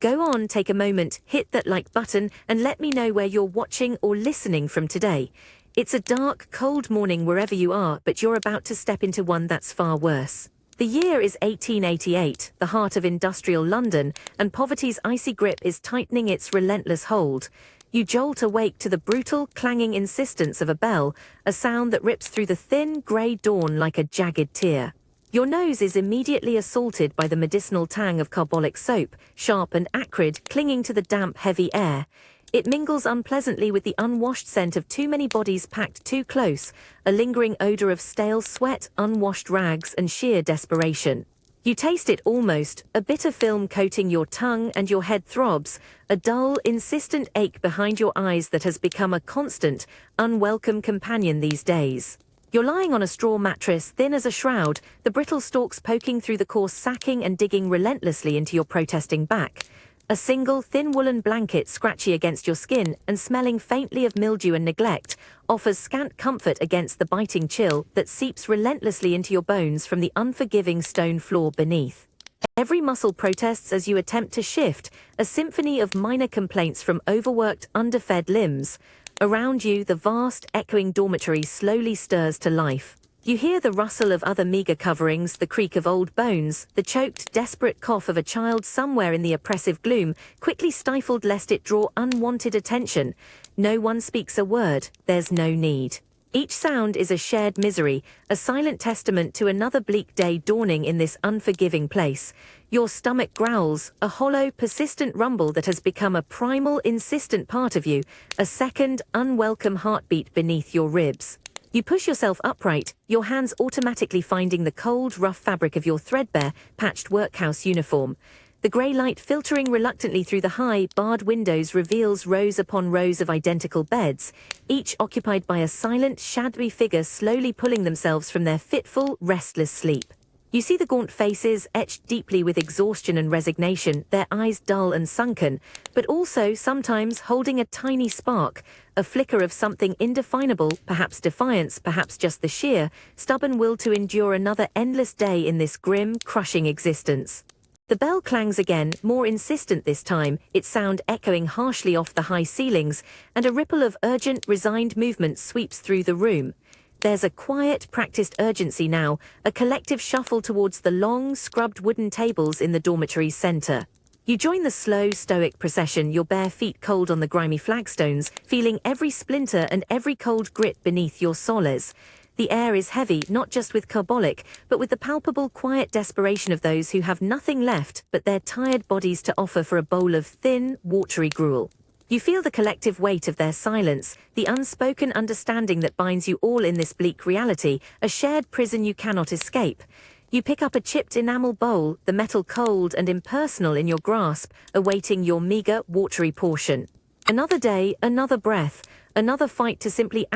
Go on, take a moment, hit that like button, and let me know where you're watching or listening from today. It's a dark, cold morning wherever you are, but you're about to step into one that's far worse. The year is 1888, the heart of industrial London, and poverty's icy grip is tightening its relentless hold. You jolt awake to the brutal, clanging insistence of a bell, a sound that rips through the thin, grey dawn like a jagged tear. Your nose is immediately assaulted by the medicinal tang of carbolic soap, sharp and acrid, clinging to the damp, heavy air. It mingles unpleasantly with the unwashed scent of too many bodies packed too close, a lingering odor of stale sweat, unwashed rags, and sheer desperation. You taste it almost, a bitter film coating your tongue and your head throbs, a dull, insistent ache behind your eyes that has become a constant, unwelcome companion these days. You're lying on a straw mattress, thin as a shroud, the brittle stalks poking through the coarse sacking and digging relentlessly into your protesting back. A single, thin woolen blanket scratchy against your skin and smelling faintly of mildew and neglect offers scant comfort against the biting chill that seeps relentlessly into your bones from the unforgiving stone floor beneath. Every muscle protests as you attempt to shift, a symphony of minor complaints from overworked, underfed limbs. Around you, the vast, echoing dormitory slowly stirs to life. You hear the rustle of other meager coverings, the creak of old bones, the choked, desperate cough of a child somewhere in the oppressive gloom, quickly stifled lest it draw unwanted attention. No one speaks a word, there's no need. Each sound is a shared misery, a silent testament to another bleak day dawning in this unforgiving place. Your stomach growls, a hollow, persistent rumble that has become a primal, insistent part of you, a second, unwelcome heartbeat beneath your ribs. You push yourself upright, your hands automatically finding the cold, rough fabric of your threadbare, patched workhouse uniform. The grey light filtering reluctantly through the high, barred windows reveals rows upon rows of identical beds, each occupied by a silent, shadowy figure slowly pulling themselves from their fitful, restless sleep. You see the gaunt faces, etched deeply with exhaustion and resignation, their eyes dull and sunken, but also sometimes holding a tiny spark, a flicker of something indefinable, perhaps defiance, perhaps just the sheer, stubborn will to endure another endless day in this grim, crushing existence. The bell clangs again, more insistent this time, its sound echoing harshly off the high ceilings, and a ripple of urgent, resigned movement sweeps through the room. There's a quiet, practiced urgency now, a collective shuffle towards the long, scrubbed wooden tables in the dormitory's center. You join the slow, stoic procession, your bare feet cold on the grimy flagstones, feeling every splinter and every cold grit beneath your soles. The air is heavy, not just with carbolic, but with the palpable, quiet desperation of those who have nothing left but their tired bodies to offer for a bowl of thin, watery gruel. You feel the collective weight of their silence, the unspoken understanding that binds you all in this bleak reality, a shared prison you cannot escape. You pick up a chipped enamel bowl, the metal cold and impersonal in your grasp, awaiting your meager, watery portion. Another day, another breath, another fight to simply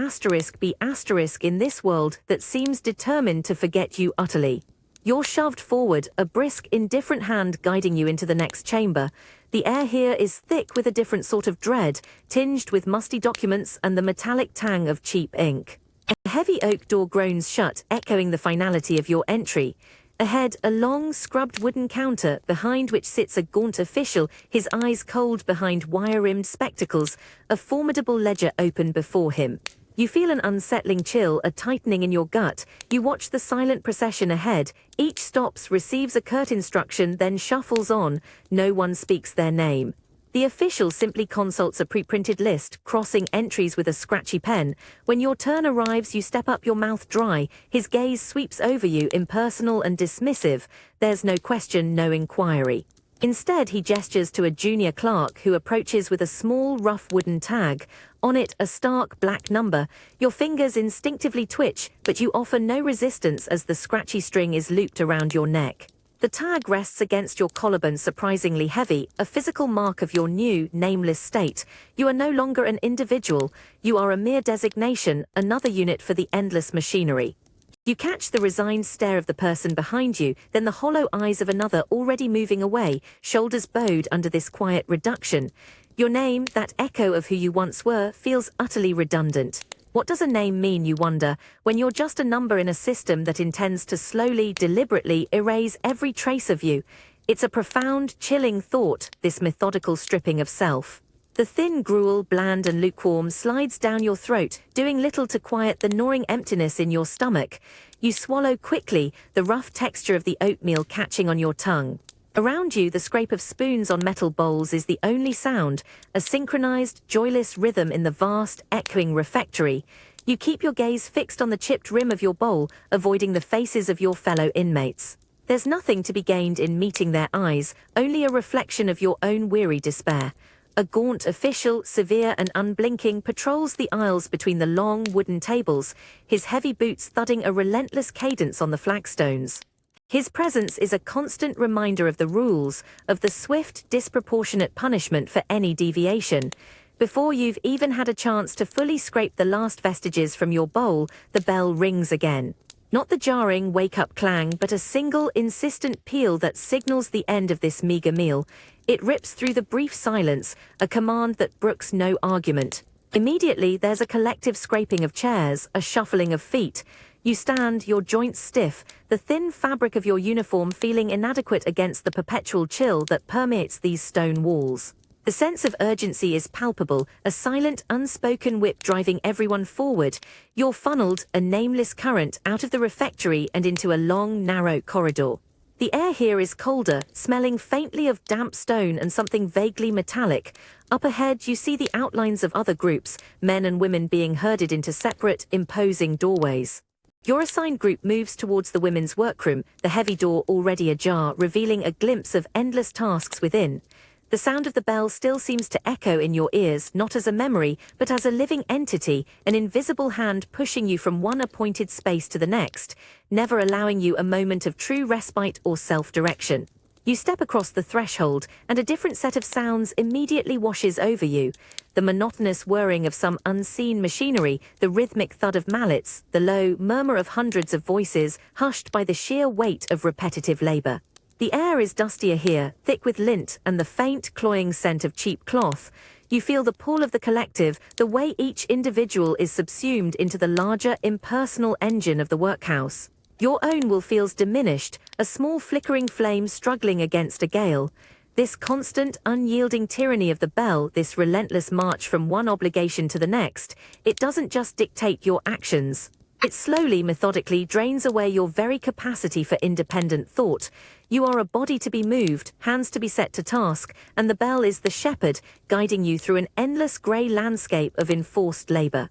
be asterisk in this world that seems determined to forget you utterly. You're shoved forward, a brisk, indifferent hand guiding you into the next chamber. The air here is thick with a different sort of dread, tinged with musty documents and the metallic tang of cheap ink. A heavy oak door groans shut, echoing the finality of your entry. Ahead, a long, scrubbed wooden counter, behind which sits a gaunt official, his eyes cold behind wire-rimmed spectacles, a formidable ledger open before him. You feel an unsettling chill, a tightening in your gut. You watch the silent procession ahead. Each stops, receives a curt instruction, then shuffles on. No one speaks their name. The official simply consults a pre-printed list, crossing entries with a scratchy pen. When your turn arrives, you step up, your mouth dry. His gaze sweeps over you, impersonal and dismissive. There's no question, no inquiry. Instead, he gestures to a junior clerk who approaches with a small, rough wooden tag. On it, a stark black number. Your fingers instinctively twitch, but you offer no resistance as the scratchy string is looped around your neck. The tag rests against your collarbone, surprisingly heavy, a physical mark of your new, nameless state. You are no longer an individual. You are a mere designation, another unit for the endless machinery. You catch the resigned stare of the person behind you, then the hollow eyes of another already moving away, shoulders bowed under this quiet reduction. Your name, that echo of who you once were, feels utterly redundant. What does a name mean, you wonder, when you're just a number in a system that intends to slowly, deliberately erase every trace of you? It's a profound, chilling thought, this methodical stripping of self. The thin gruel, bland and lukewarm, slides down your throat, doing little to quiet the gnawing emptiness in your stomach. You swallow quickly, the rough texture of the oatmeal catching on your tongue. Around you, the scrape of spoons on metal bowls is the only sound, a synchronized, joyless rhythm in the vast, echoing refectory. You keep your gaze fixed on the chipped rim of your bowl, avoiding the faces of your fellow inmates. There's nothing to be gained in meeting their eyes, only a reflection of your own weary despair. A gaunt official, severe and unblinking, patrols the aisles between the long wooden tables, his heavy boots thudding a relentless cadence on the flagstones. His presence is a constant reminder of the rules, of the swift, disproportionate punishment for any deviation. Before you've even had a chance to fully scrape the last vestiges from your bowl, the bell rings again. Not the jarring wake-up clang, but a single, insistent peal that signals the end of this meager meal. It rips through the brief silence, a command that brooks no argument. Immediately, there's a collective scraping of chairs, a shuffling of feet. You stand, your joints stiff, the thin fabric of your uniform feeling inadequate against the perpetual chill that permeates these stone walls. The sense of urgency is palpable, a silent, unspoken whip driving everyone forward. You're funneled, a nameless current, out of the refectory and into a long, narrow corridor. The air here is colder, smelling faintly of damp stone and something vaguely metallic. Up ahead, you see the outlines of other groups, men and women being herded into separate, imposing doorways. Your assigned group moves towards the women's workroom, the heavy door already ajar, revealing a glimpse of endless tasks within. The sound of the bell still seems to echo in your ears, not as a memory, but as a living entity, an invisible hand pushing you from one appointed space to the next, never allowing you a moment of true respite or self-direction. You step across the threshold, and a different set of sounds immediately washes over you. The monotonous whirring of some unseen machinery, the rhythmic thud of mallets, the low murmur of hundreds of voices, hushed by the sheer weight of repetitive labor. The air is dustier here, thick with lint and the faint, cloying scent of cheap cloth. You feel the pull of the collective, the way each individual is subsumed into the larger, impersonal engine of the workhouse. Your own will feels diminished, a small flickering flame struggling against a gale. This constant, unyielding tyranny of the bell, this relentless march from one obligation to the next, it doesn't just dictate your actions. It slowly, methodically drains away your very capacity for independent thought. You are a body to be moved, hands to be set to task, and the bell is the shepherd, guiding you through an endless grey landscape of enforced labor.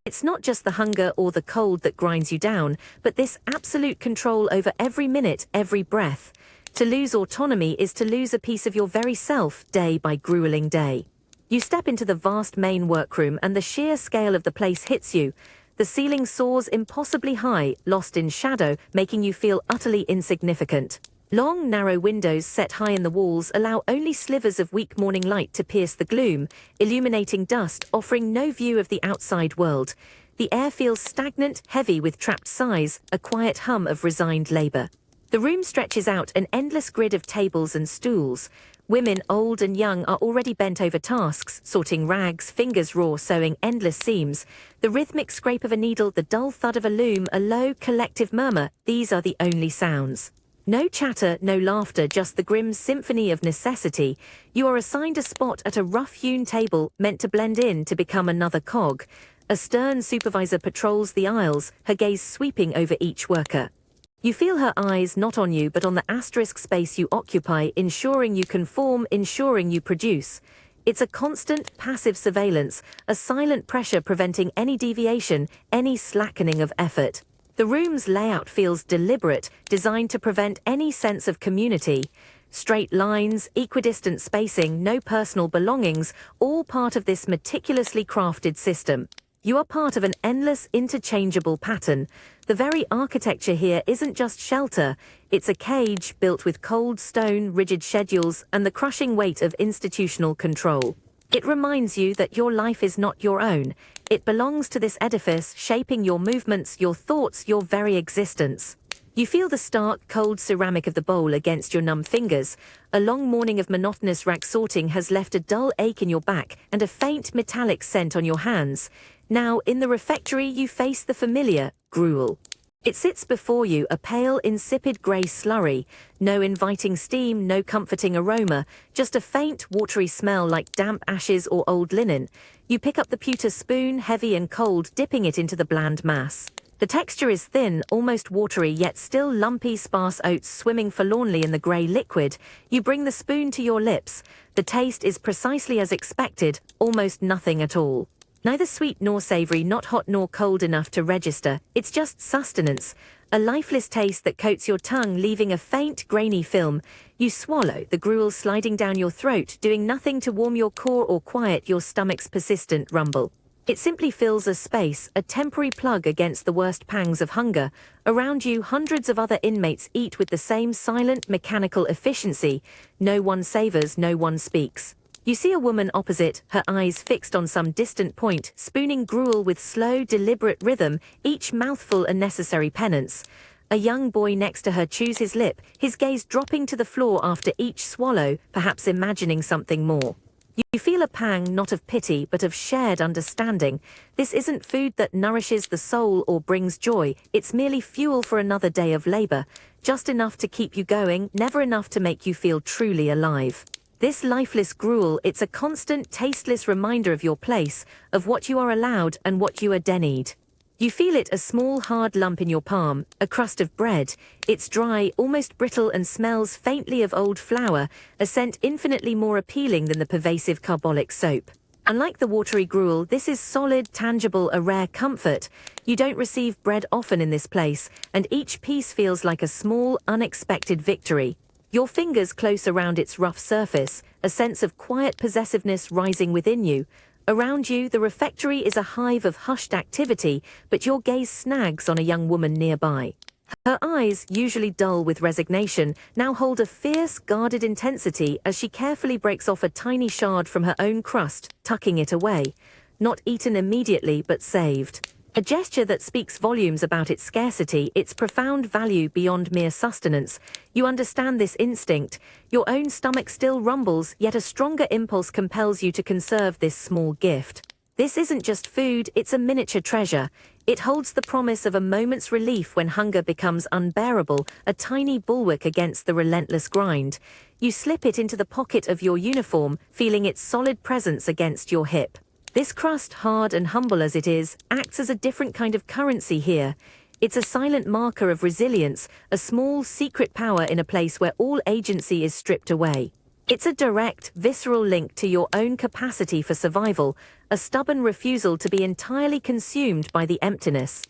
It's not just the hunger or the cold that grinds you down, but this absolute control over every minute, every breath. To lose autonomy is to lose a piece of your very self, day by grueling day. You step into the vast main workroom and the sheer scale of the place hits you. The ceiling soars impossibly high, lost in shadow, making you feel utterly insignificant. Long, narrow windows set high in the walls allow only slivers of weak morning light to pierce the gloom, illuminating dust, offering no view of the outside world. The air feels stagnant, heavy with trapped sighs, a quiet hum of resigned labor. The room stretches out an endless grid of tables and stools. Women, old and young, are already bent over tasks, sorting rags, fingers raw, sewing endless seams. The rhythmic scrape of a needle, the dull thud of a loom, a low, collective murmur, these are the only sounds. No chatter, no laughter, just the grim symphony of necessity. You are assigned a spot at a rough-hewn table, meant to blend in to become another cog. A stern supervisor patrols the aisles, her gaze sweeping over each worker. You feel her eyes not on you but on the asterisk space you occupy, ensuring you conform, ensuring you produce. It's a constant, passive surveillance, a silent pressure preventing any deviation, any slackening of effort. The room's layout feels deliberate, designed to prevent any sense of community. Straight lines, equidistant spacing, no personal belongings, all part of this meticulously crafted system. You are part of an endless, interchangeable pattern. The very architecture here isn't just shelter, it's a cage built with cold stone, rigid schedules, and the crushing weight of institutional control. It reminds you that your life is not your own. It belongs to this edifice, shaping your movements, your thoughts, your very existence. You feel the stark, cold ceramic of the bowl against your numb fingers. A long morning of monotonous rag sorting has left a dull ache in your back and a faint metallic scent on your hands. Now, in the refectory, you face the familiar gruel. It sits before you, a pale, insipid grey slurry, no inviting steam, no comforting aroma, just a faint, watery smell like damp ashes or old linen. You pick up the pewter spoon, heavy and cold, dipping it into the bland mass. The texture is thin, almost watery, yet still lumpy, sparse oats swimming forlornly in the grey liquid. You bring the spoon to your lips. The taste is precisely as expected, almost nothing at all. Neither sweet nor savoury, not hot nor cold enough to register. It's just sustenance, a lifeless taste that coats your tongue, leaving a faint, grainy film. You swallow, the gruel sliding down your throat, doing nothing to warm your core or quiet your stomach's persistent rumble. It simply fills a space, a temporary plug against the worst pangs of hunger. Around you, hundreds of other inmates eat with the same silent, mechanical efficiency. No one savours, no one speaks. You see a woman opposite, her eyes fixed on some distant point, spooning gruel with slow, deliberate rhythm, each mouthful a necessary penance. A young boy next to her chews his lip, his gaze dropping to the floor after each swallow, perhaps imagining something more. You feel a pang not of pity but of shared understanding. This isn't food that nourishes the soul or brings joy, it's merely fuel for another day of labour, just enough to keep you going, never enough to make you feel truly alive. This lifeless gruel, it's a constant, tasteless reminder of your place, of what you are allowed and what you are denied. You feel it, a small, hard lump in your palm, a crust of bread. It's dry, almost brittle, and smells faintly of old flour, a scent infinitely more appealing than the pervasive carbolic soap. Unlike the watery gruel, this is solid, tangible, a rare comfort. You don't receive bread often in this place, and each piece feels like a small, unexpected victory. Your fingers close around its rough surface, a sense of quiet possessiveness rising within you. Around you, the refectory is a hive of hushed activity, but your gaze snags on a young woman nearby. Her eyes, usually dull with resignation, now hold a fierce, guarded intensity as she carefully breaks off a tiny shard from her own crust, tucking it away. Not eaten immediately, but saved. A gesture that speaks volumes about its scarcity, its profound value beyond mere sustenance. You understand this instinct. Your own stomach still rumbles, yet a stronger impulse compels you to conserve this small gift. This isn't just food, it's a miniature treasure. It holds the promise of a moment's relief when hunger becomes unbearable, a tiny bulwark against the relentless grind. You slip it into the pocket of your uniform, feeling its solid presence against your hip. This crust, hard and humble as it is, acts as a different kind of currency here. It's a silent marker of resilience, a small, secret power in a place where all agency is stripped away. It's a direct, visceral link to your own capacity for survival, a stubborn refusal to be entirely consumed by the emptiness.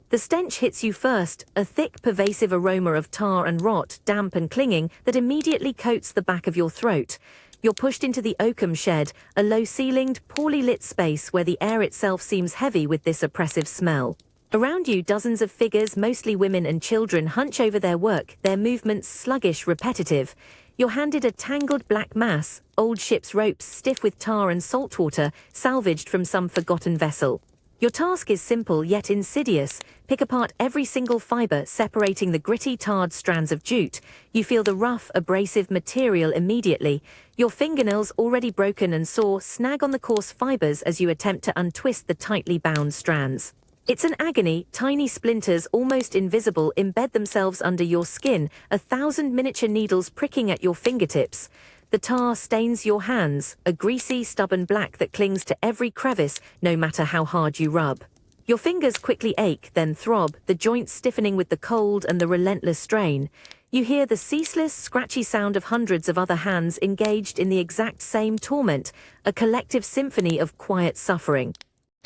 The stench hits you first, a thick, pervasive aroma of tar and rot, damp and clinging, that immediately coats the back of your throat. You're pushed into the oakum shed, a low-ceilinged, poorly lit space where the air itself seems heavy with this oppressive smell. Around you, dozens of figures, mostly women and children, hunch over their work, their movements sluggish, repetitive. You're handed a tangled black mass, old ship's ropes stiff with tar and salt water, salvaged from some forgotten vessel. Your task is simple yet insidious. Pick apart every single fibre, separating the gritty, tarred strands of jute. You feel the rough, abrasive material immediately. Your fingernails, already broken and sore, snag on the coarse fibres as you attempt to untwist the tightly bound strands. It's an agony. Tiny splinters, almost invisible, embed themselves under your skin, 1,000 miniature needles pricking at your fingertips. The tar stains your hands, a greasy, stubborn black that clings to every crevice, no matter how hard you rub. Your fingers quickly ache, then throb, the joints stiffening with the cold and the relentless strain. You hear the ceaseless, scratchy sound of hundreds of other hands engaged in the exact same torment, a collective symphony of quiet suffering.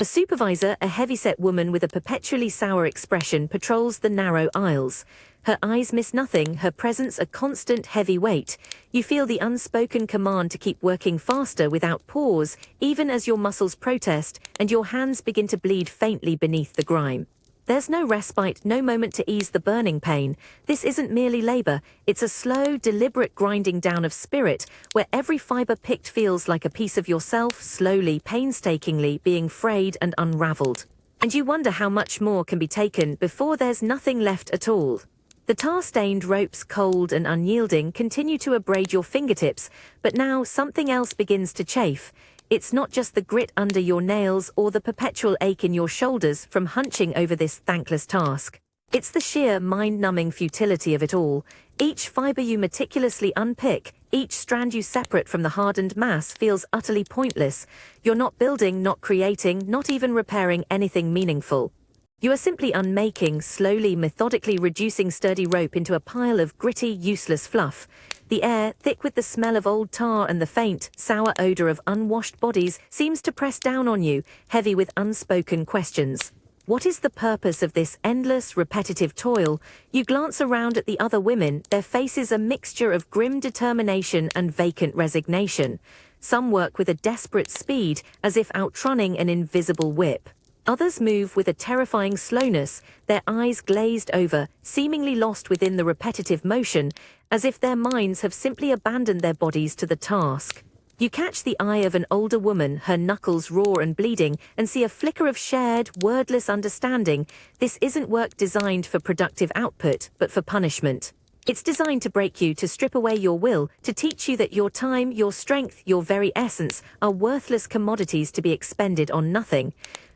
A supervisor, a heavyset woman with a perpetually sour expression, patrols the narrow aisles. Her eyes miss nothing, her presence a constant heavy weight. You feel the unspoken command to keep working faster without pause, even as your muscles protest and your hands begin to bleed faintly beneath the grime. There's no respite, no moment to ease the burning pain. This isn't merely labor, it's a slow, deliberate grinding down of spirit, where every fiber picked feels like a piece of yourself, slowly, painstakingly being frayed and unraveled. And you wonder how much more can be taken before there's nothing left at all. The tar-stained ropes, cold and unyielding, continue to abrade your fingertips, but now something else begins to chafe. It's not just the grit under your nails or the perpetual ache in your shoulders from hunching over this thankless task. It's the sheer mind-numbing futility of it all. Each fiber you meticulously unpick, each strand you separate from the hardened mass feels utterly pointless. You're not building, not creating, not even repairing anything meaningful. You are simply unmaking, slowly, methodically reducing sturdy rope into a pile of gritty, useless fluff. The air, thick with the smell of old tar and the faint, sour odor of unwashed bodies, seems to press down on you, heavy with unspoken questions. What is the purpose of this endless, repetitive toil? You glance around at the other women, their faces a mixture of grim determination and vacant resignation. Some work with a desperate speed, as if outrunning an invisible whip. Others move with a terrifying slowness, their eyes glazed over, seemingly lost within the repetitive motion, as if their minds have simply abandoned their bodies to the task. You catch the eye of an older woman, her knuckles raw and bleeding, and see a flicker of shared, wordless understanding. This isn't work designed for productive output, but for punishment. It's designed to break you, to strip away your will, to teach you that your time, your strength, your very essence are worthless commodities to be expended on nothing.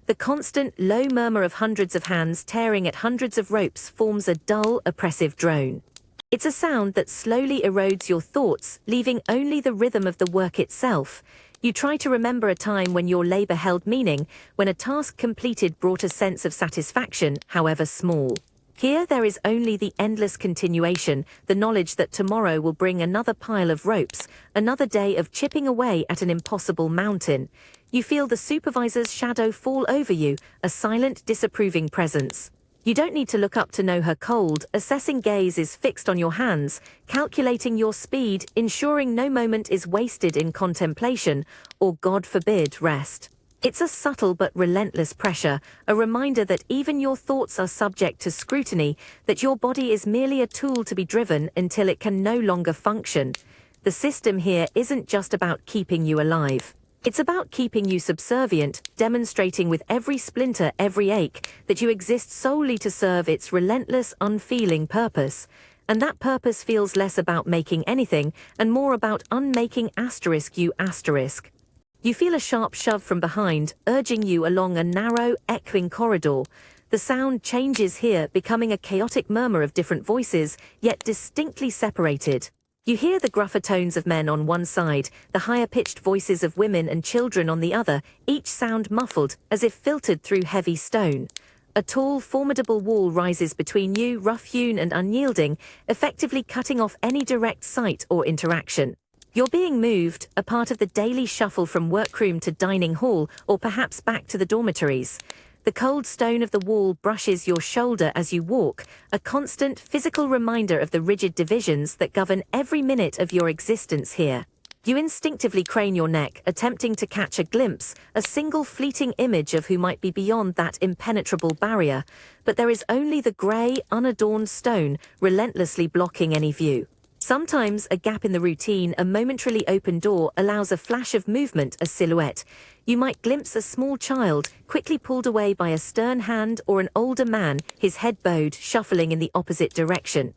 The constant, low murmur of hundreds of hands tearing at hundreds of ropes forms a dull, oppressive drone. It's a sound that slowly erodes your thoughts, leaving only the rhythm of the work itself. You try to remember a time when your labor held meaning, when a task completed brought a sense of satisfaction, however small. Here there is only the endless continuation, the knowledge that tomorrow will bring another pile of ropes, another day of chipping away at an impossible mountain. You feel the supervisor's shadow fall over you, a silent, disapproving presence. You don't need to look up to know her cold, assessing gaze is fixed on your hands, calculating your speed, ensuring no moment is wasted in contemplation, or God forbid, rest. It's a subtle but relentless pressure, a reminder that even your thoughts are subject to scrutiny, that your body is merely a tool to be driven until it can no longer function. The system here isn't just about keeping you alive. It's about keeping you subservient, demonstrating with every splinter, every ache, that you exist solely to serve its relentless, unfeeling purpose. And that purpose feels less about making anything, and more about unmaking you. You feel a sharp shove from behind, urging you along a narrow, echoing corridor. The sound changes here, becoming a chaotic murmur of different voices, yet distinctly separated. You hear the gruffer tones of men on one side, the higher-pitched voices of women and children on the other, each sound muffled, as if filtered through heavy stone. A tall, formidable wall rises between you, rough-hewn and unyielding, effectively cutting off any direct sight or interaction. You're being moved, a part of the daily shuffle from workroom to dining hall, or perhaps back to the dormitories. The cold stone of the wall brushes your shoulder as you walk, a constant physical reminder of the rigid divisions that govern every minute of your existence here. You instinctively crane your neck, attempting to catch a glimpse, a single fleeting image of who might be beyond that impenetrable barrier, but there is only the grey, unadorned stone, relentlessly blocking any view. Sometimes a gap in the routine, a momentarily open door, allows a flash of movement, a silhouette. You might glimpse a small child, quickly pulled away by a stern hand, or an older man, his head bowed, shuffling in the opposite direction.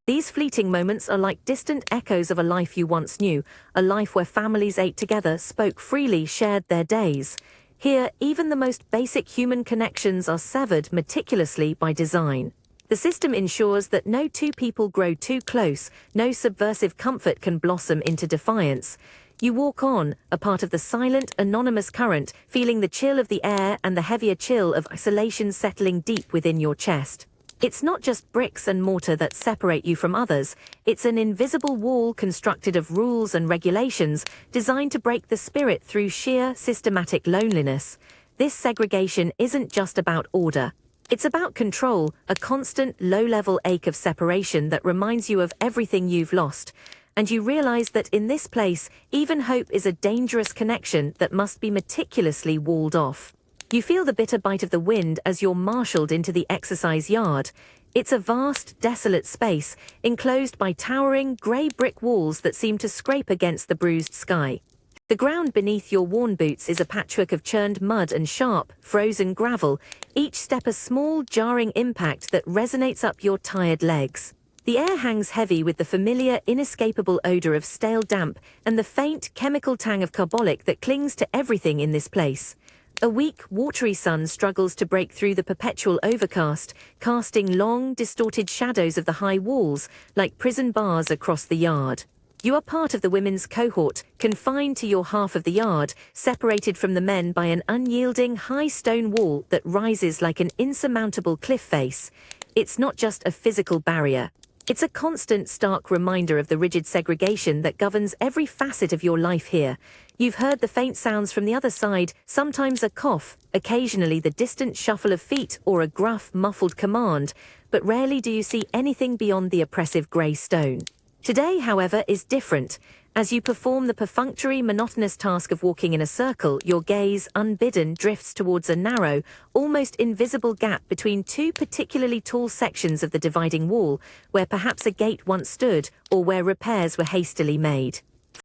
These fleeting moments are like distant echoes of a life you once knew, a life where families ate together, spoke freely, shared their days. Here, even the most basic human connections are severed meticulously by design. The system ensures that no two people grow too close, no subversive comfort can blossom into defiance. You walk on, a part of the silent, anonymous current, feeling the chill of the air and the heavier chill of isolation settling deep within your chest. It's not just bricks and mortar that separate you from others, it's an invisible wall constructed of rules and regulations designed to break the spirit through sheer, systematic loneliness. This segregation isn't just about order. It's about control, a constant, low-level ache of separation that reminds you of everything you've lost. And you realize that in this place, even hope is a dangerous connection that must be meticulously walled off. You feel the bitter bite of the wind as you're marshaled into the exercise yard. It's a vast, desolate space, enclosed by towering, grey brick walls that seem to scrape against the bruised sky. The ground beneath your worn boots is a patchwork of churned mud and sharp, frozen gravel, each step a small, jarring impact that resonates up your tired legs. The air hangs heavy with the familiar, inescapable odor of stale damp and the faint, chemical tang of carbolic that clings to everything in this place. A weak, watery sun struggles to break through the perpetual overcast, casting long, distorted shadows of the high walls, like prison bars across the yard. You are part of the women's cohort, confined to your half of the yard, separated from the men by an unyielding, high stone wall that rises like an insurmountable cliff face. It's not just a physical barrier. It's a constant, stark reminder of the rigid segregation that governs every facet of your life here. You've heard the faint sounds from the other side, sometimes a cough, occasionally the distant shuffle of feet or a gruff, muffled command, but rarely do you see anything beyond the oppressive grey stone. Today, however, is different. As you perform the perfunctory, monotonous task of walking in a circle, your gaze, unbidden, drifts towards a narrow, almost invisible gap between two particularly tall sections of the dividing wall, where perhaps a gate once stood, or where repairs were hastily made.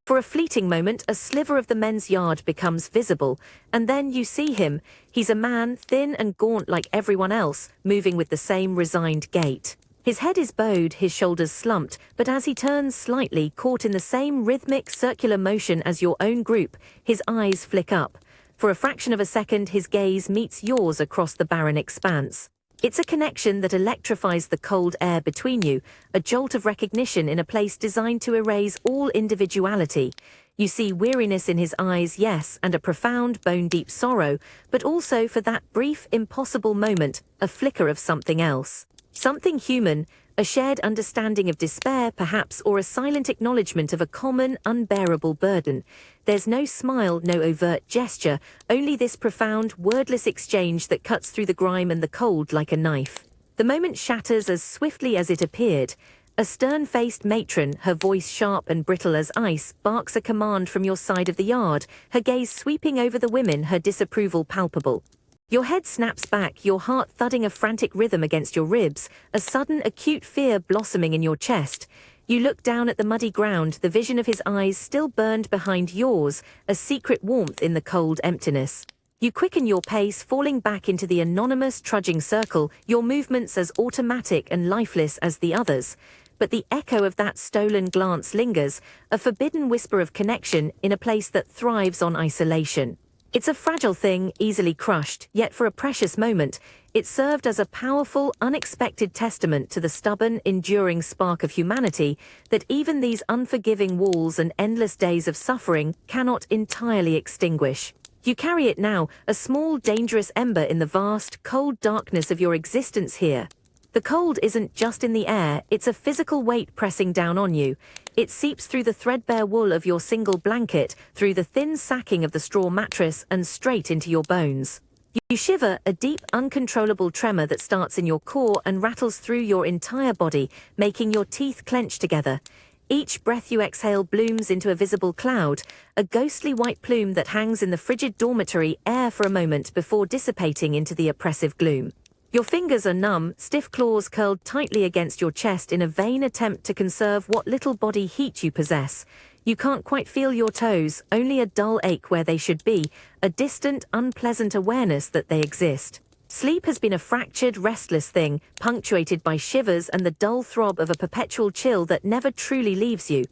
For a fleeting moment, a sliver of the men's yard becomes visible, and then you see him. He's a man, thin and gaunt like everyone else, moving with the same resigned gait. His head is bowed, his shoulders slumped, but as he turns slightly, caught in the same rhythmic, circular motion as your own group, his eyes flick up. For a fraction of a second, his gaze meets yours across the barren expanse. It's a connection that electrifies the cold air between you, a jolt of recognition in a place designed to erase all individuality. You see weariness in his eyes, yes, and a profound, bone-deep sorrow, but also, for that brief, impossible moment, a flicker of something else. Something human, a shared understanding of despair, perhaps, or a silent acknowledgement of a common, unbearable burden. There's no smile, no overt gesture, only this profound, wordless exchange that cuts through the grime and the cold like a knife. The moment shatters as swiftly as it appeared. A stern-faced matron, her voice sharp and brittle as ice, barks a command from your side of the yard, her gaze sweeping over the women, her disapproval palpable. Your head snaps back, your heart thudding a frantic rhythm against your ribs, a sudden acute fear blossoming in your chest. You look down at the muddy ground, the vision of his eyes still burned behind yours, a secret warmth in the cold emptiness. You quicken your pace, falling back into the anonymous, trudging circle, your movements as automatic and lifeless as the others. But the echo of that stolen glance lingers, a forbidden whisper of connection in a place that thrives on isolation. It's a fragile thing, easily crushed, yet for a precious moment, it served as a powerful, unexpected testament to the stubborn, enduring spark of humanity that even these unforgiving walls and endless days of suffering cannot entirely extinguish. You carry it now, a small, dangerous ember in the vast, cold darkness of your existence here. The cold isn't just in the air, it's a physical weight pressing down on you. It seeps through the threadbare wool of your single blanket, through the thin sacking of the straw mattress, and straight into your bones. You shiver, a deep, uncontrollable tremor that starts in your core and rattles through your entire body, making your teeth clench together. Each breath you exhale blooms into a visible cloud, a ghostly white plume that hangs in the frigid dormitory air for a moment before dissipating into the oppressive gloom. Your fingers are numb, stiff claws curled tightly against your chest in a vain attempt to conserve what little body heat you possess. You can't quite feel your toes, only a dull ache where they should be, a distant, unpleasant awareness that they exist. Sleep has been a fractured, restless thing, punctuated by shivers and the dull throb of a perpetual chill that never truly leaves you.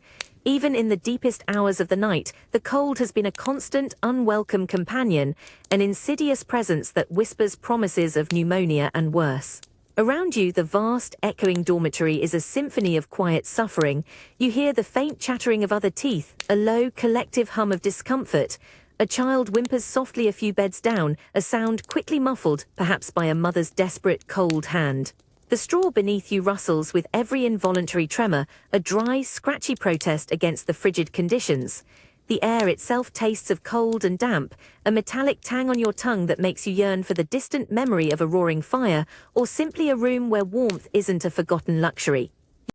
Even in the deepest hours of the night, the cold has been a constant, unwelcome companion, an insidious presence that whispers promises of pneumonia and worse. Around you, the vast, echoing dormitory is a symphony of quiet suffering. You hear the faint chattering of other teeth, a low, collective hum of discomfort. A child whimpers softly a few beds down, a sound quickly muffled, perhaps by a mother's desperate, cold hand. The straw beneath you rustles with every involuntary tremor, a dry, scratchy protest against the frigid conditions. The air itself tastes of cold and damp, a metallic tang on your tongue that makes you yearn for the distant memory of a roaring fire, or simply a room where warmth isn't a forgotten luxury.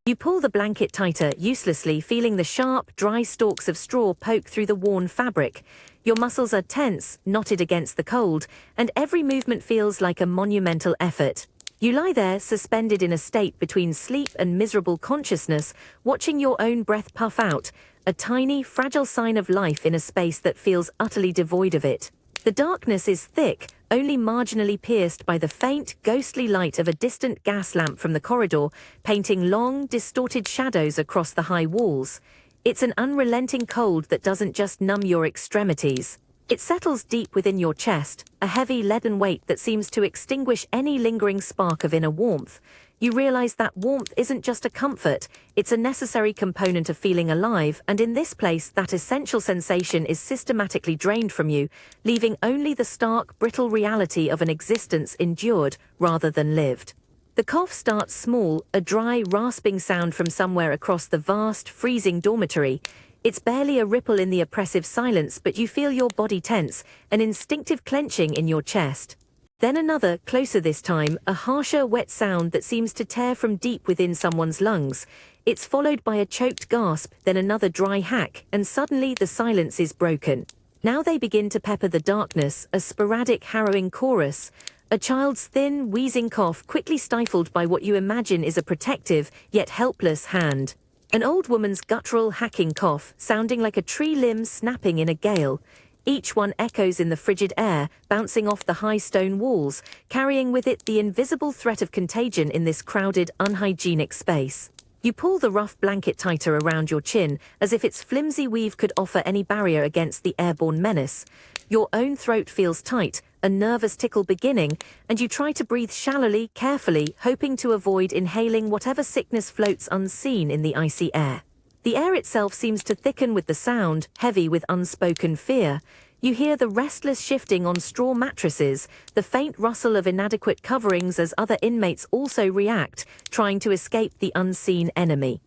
You pull the blanket tighter, uselessly, feeling the sharp, dry stalks of straw poke through the worn fabric. Your muscles are tense, knotted against the cold, and every movement feels like a monumental effort. You lie there, suspended in a state between sleep and miserable consciousness, watching your own breath puff out, a tiny, fragile sign of life in a space that feels utterly devoid of it. The darkness is thick, only marginally pierced by the faint, ghostly light of a distant gas lamp from the corridor, painting long, distorted shadows across the high walls. It's an unrelenting cold that doesn't just numb your extremities. It settles deep within your chest, a heavy leaden weight that seems to extinguish any lingering spark of inner warmth. You realize that warmth isn't just a comfort, it's a necessary component of feeling alive, and in this place that essential sensation is systematically drained from you, leaving only the stark, brittle reality of an existence endured rather than lived. The cough starts small, a dry, rasping sound from somewhere across the vast, freezing dormitory. It's barely a ripple in the oppressive silence, but you feel your body tense, an instinctive clenching in your chest. Then another, closer this time, a harsher, wet sound that seems to tear from deep within someone's lungs. It's followed by a choked gasp, then another dry hack, and suddenly the silence is broken. Now they begin to pepper the darkness, a sporadic, harrowing chorus. A child's thin, wheezing cough quickly stifled by what you imagine is a protective, yet helpless hand. An old woman's guttural, hacking cough, sounding like a tree limb snapping in a gale. Each one echoes in the frigid air, bouncing off the high stone walls, carrying with it the invisible threat of contagion in this crowded, unhygienic space. You pull the rough blanket tighter around your chin, as if its flimsy weave could offer any barrier against the airborne menace. Your own throat feels tight, a nervous tickle beginning, and you try to breathe shallowly, carefully, hoping to avoid inhaling whatever sickness floats unseen in the icy air. The air itself seems to thicken with the sound, heavy with unspoken fear. You hear the restless shifting on straw mattresses, the faint rustle of inadequate coverings as other inmates also react, trying to escape the unseen enemy.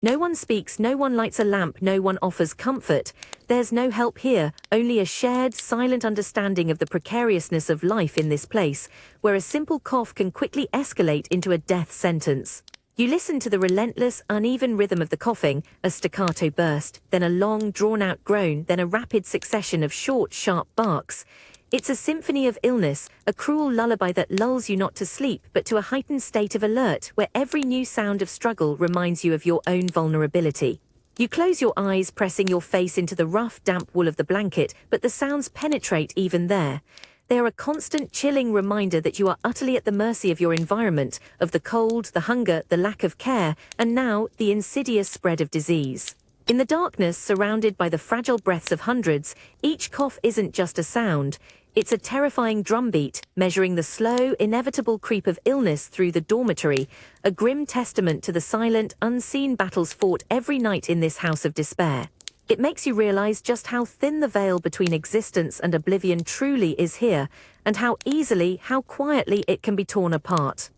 No one speaks, no one lights a lamp, no one offers comfort. There's no help here, only a shared, silent understanding of the precariousness of life in this place, where a simple cough can quickly escalate into a death sentence. You listen to the relentless, uneven rhythm of the coughing, a staccato burst, then a long, drawn-out groan, then a rapid succession of short, sharp barks. It's a symphony of illness, a cruel lullaby that lulls you not to sleep, but to a heightened state of alert, where every new sound of struggle reminds you of your own vulnerability. You close your eyes, pressing your face into the rough, damp wool of the blanket, but the sounds penetrate even there. They are a constant, chilling reminder that you are utterly at the mercy of your environment, of the cold, the hunger, the lack of care, and now, the insidious spread of disease. In the darkness, surrounded by the fragile breaths of hundreds, each cough isn't just a sound. It's a terrifying drumbeat, measuring the slow, inevitable creep of illness through the dormitory, a grim testament to the silent, unseen battles fought every night in this house of despair. It makes you realize just how thin the veil between existence and oblivion truly is here, and how easily, how quietly it can be torn apart.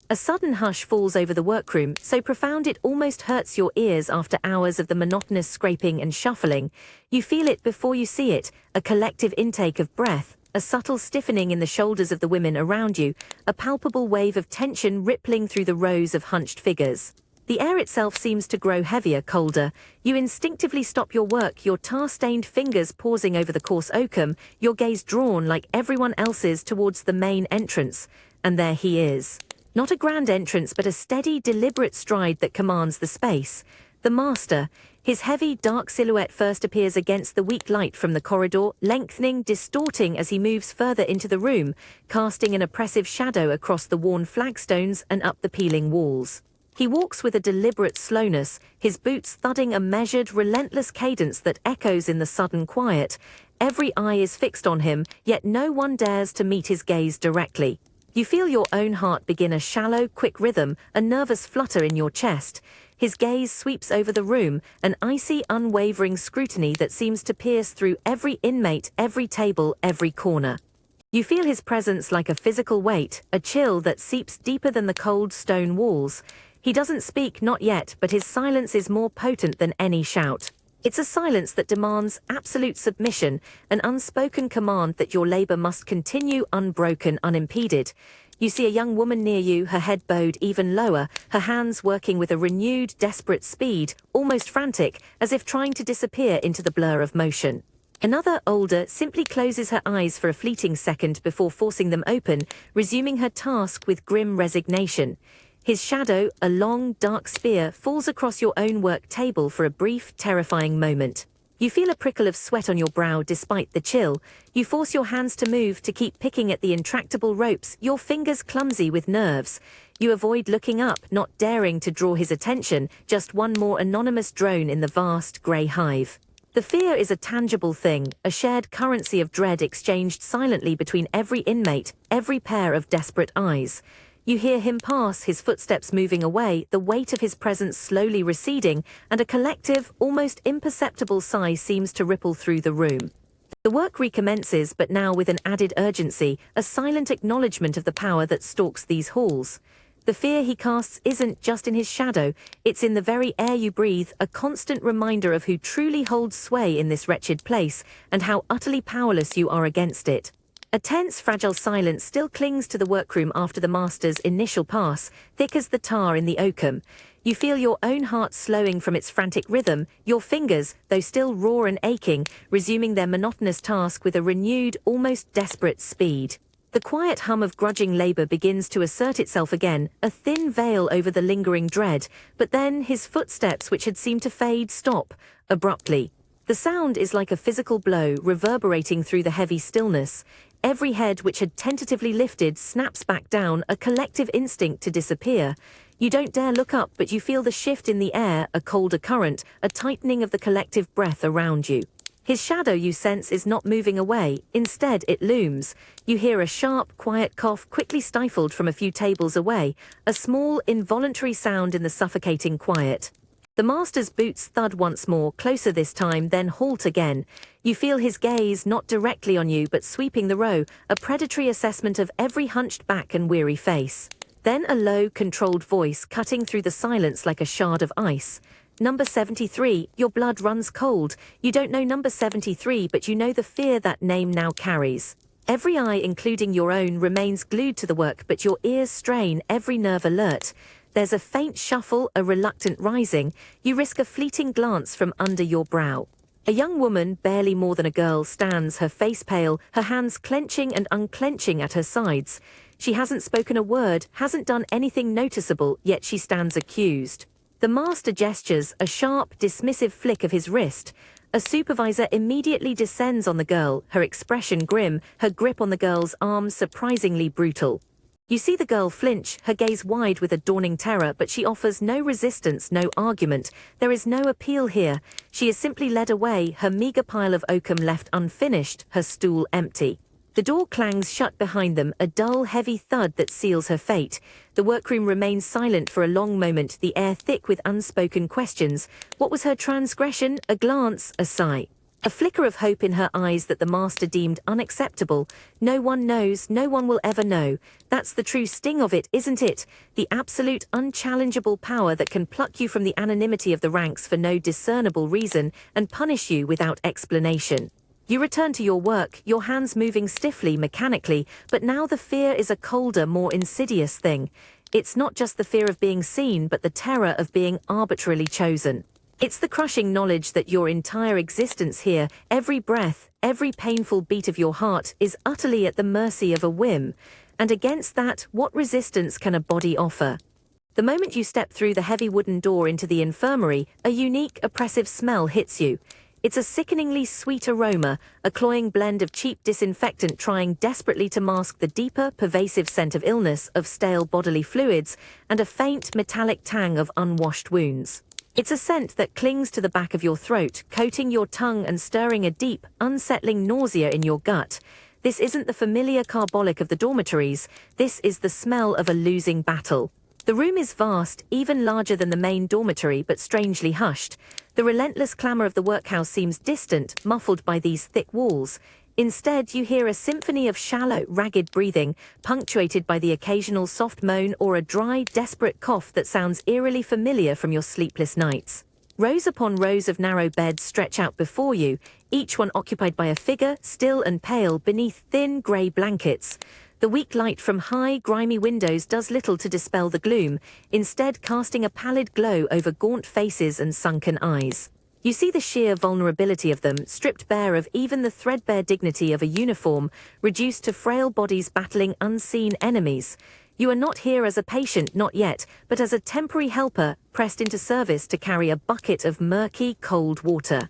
A sudden hush falls over the workroom, so profound it almost hurts your ears after hours of the monotonous scraping and shuffling. You feel it before you see it, a collective intake of breath, a subtle stiffening in the shoulders of the women around you, a palpable wave of tension rippling through the rows of hunched figures. The air itself seems to grow heavier, colder. You instinctively stop your work, your tar-stained fingers pausing over the coarse oakum, your gaze drawn like everyone else's towards the main entrance. And there he is. Not a grand entrance, but a steady, deliberate stride that commands the space. The master. His heavy, dark silhouette first appears against the weak light from the corridor, lengthening, distorting as he moves further into the room, casting an oppressive shadow across the worn flagstones and up the peeling walls. He walks with a deliberate slowness, his boots thudding a measured, relentless cadence that echoes in the sudden quiet. Every eye is fixed on him, yet no one dares to meet his gaze directly. You feel your own heart begin a shallow, quick rhythm, a nervous flutter in your chest. His gaze sweeps over the room, an icy, unwavering scrutiny that seems to pierce through every inmate, every table, every corner. You feel his presence like a physical weight, a chill that seeps deeper than the cold stone walls. He doesn't speak, not yet, but his silence is more potent than any shout. It's a silence that demands absolute submission, an unspoken command that your labor must continue unbroken, unimpeded. You see a young woman near you, her head bowed even lower, her hands working with a renewed, desperate speed, almost frantic, as if trying to disappear into the blur of motion. Another, older, simply closes her eyes for a fleeting second before forcing them open, resuming her task with grim resignation. His shadow, a long, dark spear, falls across your own work table for a brief, terrifying moment. You feel a prickle of sweat on your brow despite the chill. You force your hands to move to keep picking at the intractable ropes, your fingers clumsy with nerves. You avoid looking up, not daring to draw his attention, just one more anonymous drone in the vast, grey hive. The fear is a tangible thing, a shared currency of dread exchanged silently between every inmate, every pair of desperate eyes. You hear him pass, his footsteps moving away, the weight of his presence slowly receding, and a collective, almost imperceptible sigh seems to ripple through the room. The work recommences, but now with an added urgency, a silent acknowledgement of the power that stalks these halls. The fear he casts isn't just in his shadow, it's in the very air you breathe, a constant reminder of who truly holds sway in this wretched place, and how utterly powerless you are against it. A tense, fragile silence still clings to the workroom after the master's initial pass, thick as the tar in the oakum. You feel your own heart slowing from its frantic rhythm, your fingers, though still raw and aching, resuming their monotonous task with a renewed, almost desperate speed. The quiet hum of grudging labor begins to assert itself again, a thin veil over the lingering dread, but then his footsteps, which had seemed to fade, stop, abruptly. The sound is like a physical blow, reverberating through the heavy stillness. Every head which had tentatively lifted snaps back down, a collective instinct to disappear. You don't dare look up, but you feel the shift in the air, a colder current, a tightening of the collective breath around you. His shadow, you sense, is not moving away. Instead, it looms. You hear a sharp, quiet cough quickly stifled from a few tables away, a small, involuntary sound in the suffocating quiet. The master's boots thud once more, closer this time, then halt again. You feel his gaze not directly on you but sweeping the row, a predatory assessment of every hunched back and weary face. Then a low, controlled voice cutting through the silence like a shard of ice. Number 73, your blood runs cold. You don't know number 73, but you know the fear that name now carries. Every eye, including your own, remains glued to the work, but your ears strain, every nerve alert. There's a faint shuffle, a reluctant rising. You risk a fleeting glance from under your brow. A young woman, barely more than a girl, stands, her face pale, her hands clenching and unclenching at her sides. She hasn't spoken a word, hasn't done anything noticeable, yet she stands accused. The master gestures, a sharp, dismissive flick of his wrist. A supervisor immediately descends on the girl, her expression grim, her grip on the girl's arm surprisingly brutal. You see the girl flinch, her gaze wide with a dawning terror, but she offers no resistance, no argument. There is no appeal here. She is simply led away, her meager pile of oakum left unfinished, her stool empty. The door clangs shut behind them, a dull, heavy thud that seals her fate. The workroom remains silent for a long moment, the air thick with unspoken questions. What was her transgression? A glance, a sigh. A flicker of hope in her eyes that the master deemed unacceptable. No one knows, no one will ever know. That's the true sting of it, isn't it? The absolute, unchallengeable power that can pluck you from the anonymity of the ranks for no discernible reason and punish you without explanation. You return to your work, your hands moving stiffly, mechanically, but now the fear is a colder, more insidious thing. It's not just the fear of being seen, but the terror of being arbitrarily chosen. It's the crushing knowledge that your entire existence here, every breath, every painful beat of your heart, is utterly at the mercy of a whim. And against that, what resistance can a body offer? The moment you step through the heavy wooden door into the infirmary, a unique, oppressive smell hits you. It's a sickeningly sweet aroma, a cloying blend of cheap disinfectant trying desperately to mask the deeper, pervasive scent of illness, of stale bodily fluids, and a faint, metallic tang of unwashed wounds. It's a scent that clings to the back of your throat, coating your tongue and stirring a deep, unsettling nausea in your gut. This isn't the familiar carbolic of the dormitories, this is the smell of a losing battle. The room is vast, even larger than the main dormitory, but strangely hushed. The relentless clamour of the workhouse seems distant, muffled by these thick walls. Instead, you hear a symphony of shallow, ragged breathing, punctuated by the occasional soft moan or a dry, desperate cough that sounds eerily familiar from your sleepless nights. Rows upon rows of narrow beds stretch out before you, each one occupied by a figure, still and pale, beneath thin, grey blankets. The weak light from high, grimy windows does little to dispel the gloom, instead casting a pallid glow over gaunt faces and sunken eyes. You see the sheer vulnerability of them, stripped bare of even the threadbare dignity of a uniform, reduced to frail bodies battling unseen enemies. You are not here as a patient, not yet, but as a temporary helper, pressed into service to carry a bucket of murky, cold water.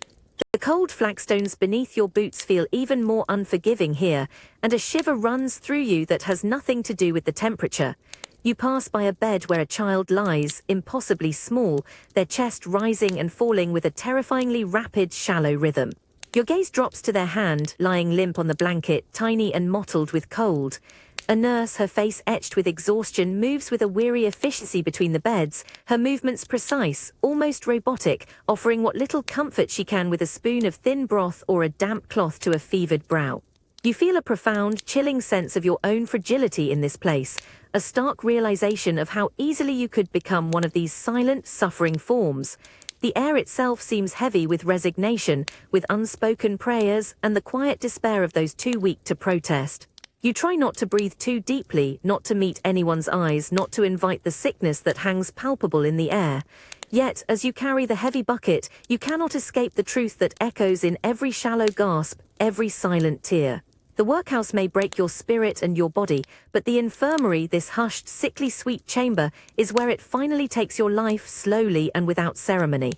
The cold flagstones beneath your boots feel even more unforgiving here, and a shiver runs through you that has nothing to do with the temperature. You pass by a bed where a child lies, impossibly small, their chest rising and falling with a terrifyingly rapid, shallow rhythm. Your gaze drops to their hand, lying limp on the blanket, tiny and mottled with cold. A nurse, her face etched with exhaustion, moves with a weary efficiency between the beds, her movements precise, almost robotic, offering what little comfort she can with a spoon of thin broth or a damp cloth to a fevered brow. You feel a profound, chilling sense of your own fragility in this place, a stark realization of how easily you could become one of these silent, suffering forms. The air itself seems heavy with resignation, with unspoken prayers and the quiet despair of those too weak to protest. You try not to breathe too deeply, not to meet anyone's eyes, not to invite the sickness that hangs palpable in the air. Yet, as you carry the heavy bucket, you cannot escape the truth that echoes in every shallow gasp, every silent tear. The workhouse may break your spirit and your body, but the infirmary, this hushed, sickly sweet chamber, is where it finally takes your life slowly and without ceremony.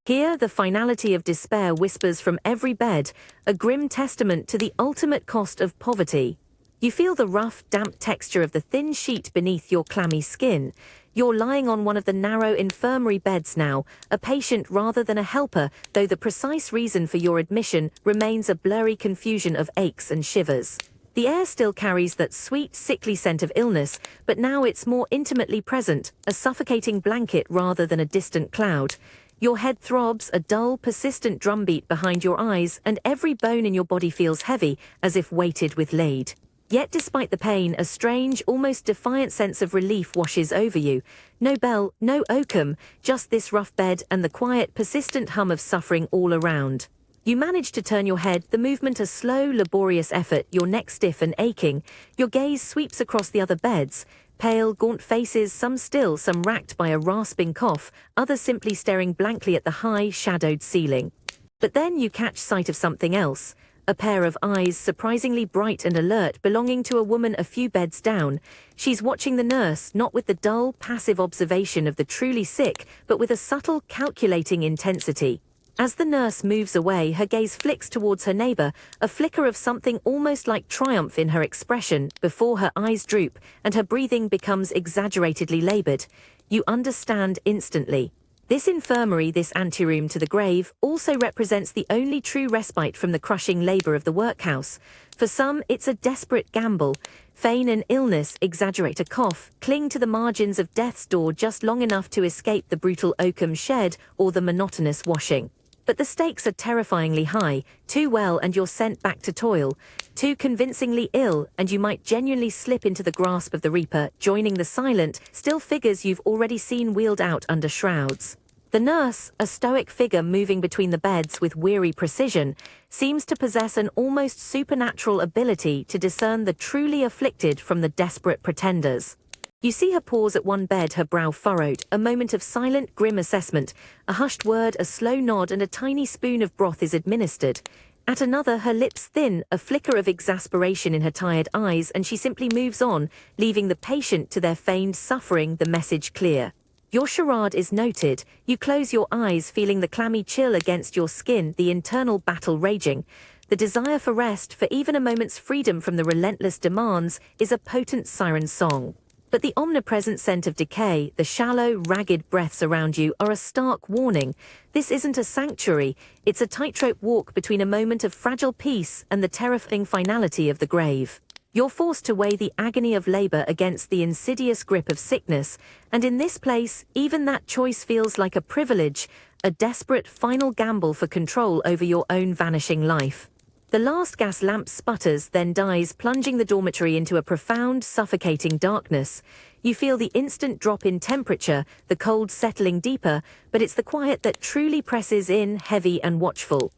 Here, the finality of despair whispers from every bed, a grim testament to the ultimate cost of poverty. You feel the rough, damp texture of the thin sheet beneath your clammy skin. You're lying on one of the narrow infirmary beds now, a patient rather than a helper, though the precise reason for your admission remains a blurry confusion of aches and shivers. The air still carries that sweet, sickly scent of illness, but now it's more intimately present, a suffocating blanket rather than a distant cloud. Your head throbs, a dull, persistent drumbeat behind your eyes, and every bone in your body feels heavy, as if weighted with lead. Yet despite the pain, a strange, almost defiant sense of relief washes over you. No bell, no oakum, just this rough bed and the quiet, persistent hum of suffering all around. You manage to turn your head, the movement a slow, laborious effort, your neck stiff and aching. Your gaze sweeps across the other beds. Pale, gaunt faces, some still, some racked by a rasping cough, others simply staring blankly at the high, shadowed ceiling. But then you catch sight of something else. A pair of eyes, surprisingly bright and alert, belonging to a woman a few beds down. She's watching the nurse, not with the dull, passive observation of the truly sick, but with a subtle, calculating intensity. As the nurse moves away, her gaze flicks towards her neighbor, a flicker of something almost like triumph in her expression, before her eyes droop, and her breathing becomes exaggeratedly labored. You understand instantly. This infirmary, this anteroom to the grave, also represents the only true respite from the crushing labor of the workhouse. For some, it's a desperate gamble. Feign an illness, exaggerate a cough, cling to the margins of death's door just long enough to escape the brutal oakum shed or the monotonous washing. But the stakes are terrifyingly high, too well and you're sent back to toil, too convincingly ill and you might genuinely slip into the grasp of the reaper, joining the silent, still figures you've already seen wheeled out under shrouds. The nurse, a stoic figure moving between the beds with weary precision, seems to possess an almost supernatural ability to discern the truly afflicted from the desperate pretenders. You see her pause at one bed, her brow furrowed, a moment of silent, grim assessment. A hushed word, a slow nod, and a tiny spoon of broth is administered. At another, her lips thin, a flicker of exasperation in her tired eyes, and she simply moves on, leaving the patient to their feigned suffering, the message clear. Your charade is noted. You close your eyes, feeling the clammy chill against your skin, the internal battle raging. The desire for rest, for even a moment's freedom from the relentless demands, is a potent siren song. But the omnipresent scent of decay, the shallow, ragged breaths around you are a stark warning. This isn't a sanctuary, it's a tightrope walk between a moment of fragile peace and the terrifying finality of the grave. You're forced to weigh the agony of labor against the insidious grip of sickness, and in this place, even that choice feels like a privilege, a desperate final gamble for control over your own vanishing life. The last gas lamp sputters, then dies, plunging the dormitory into a profound, suffocating darkness. You feel the instant drop in temperature, the cold settling deeper, but it's the quiet that truly presses in, heavy and watchful.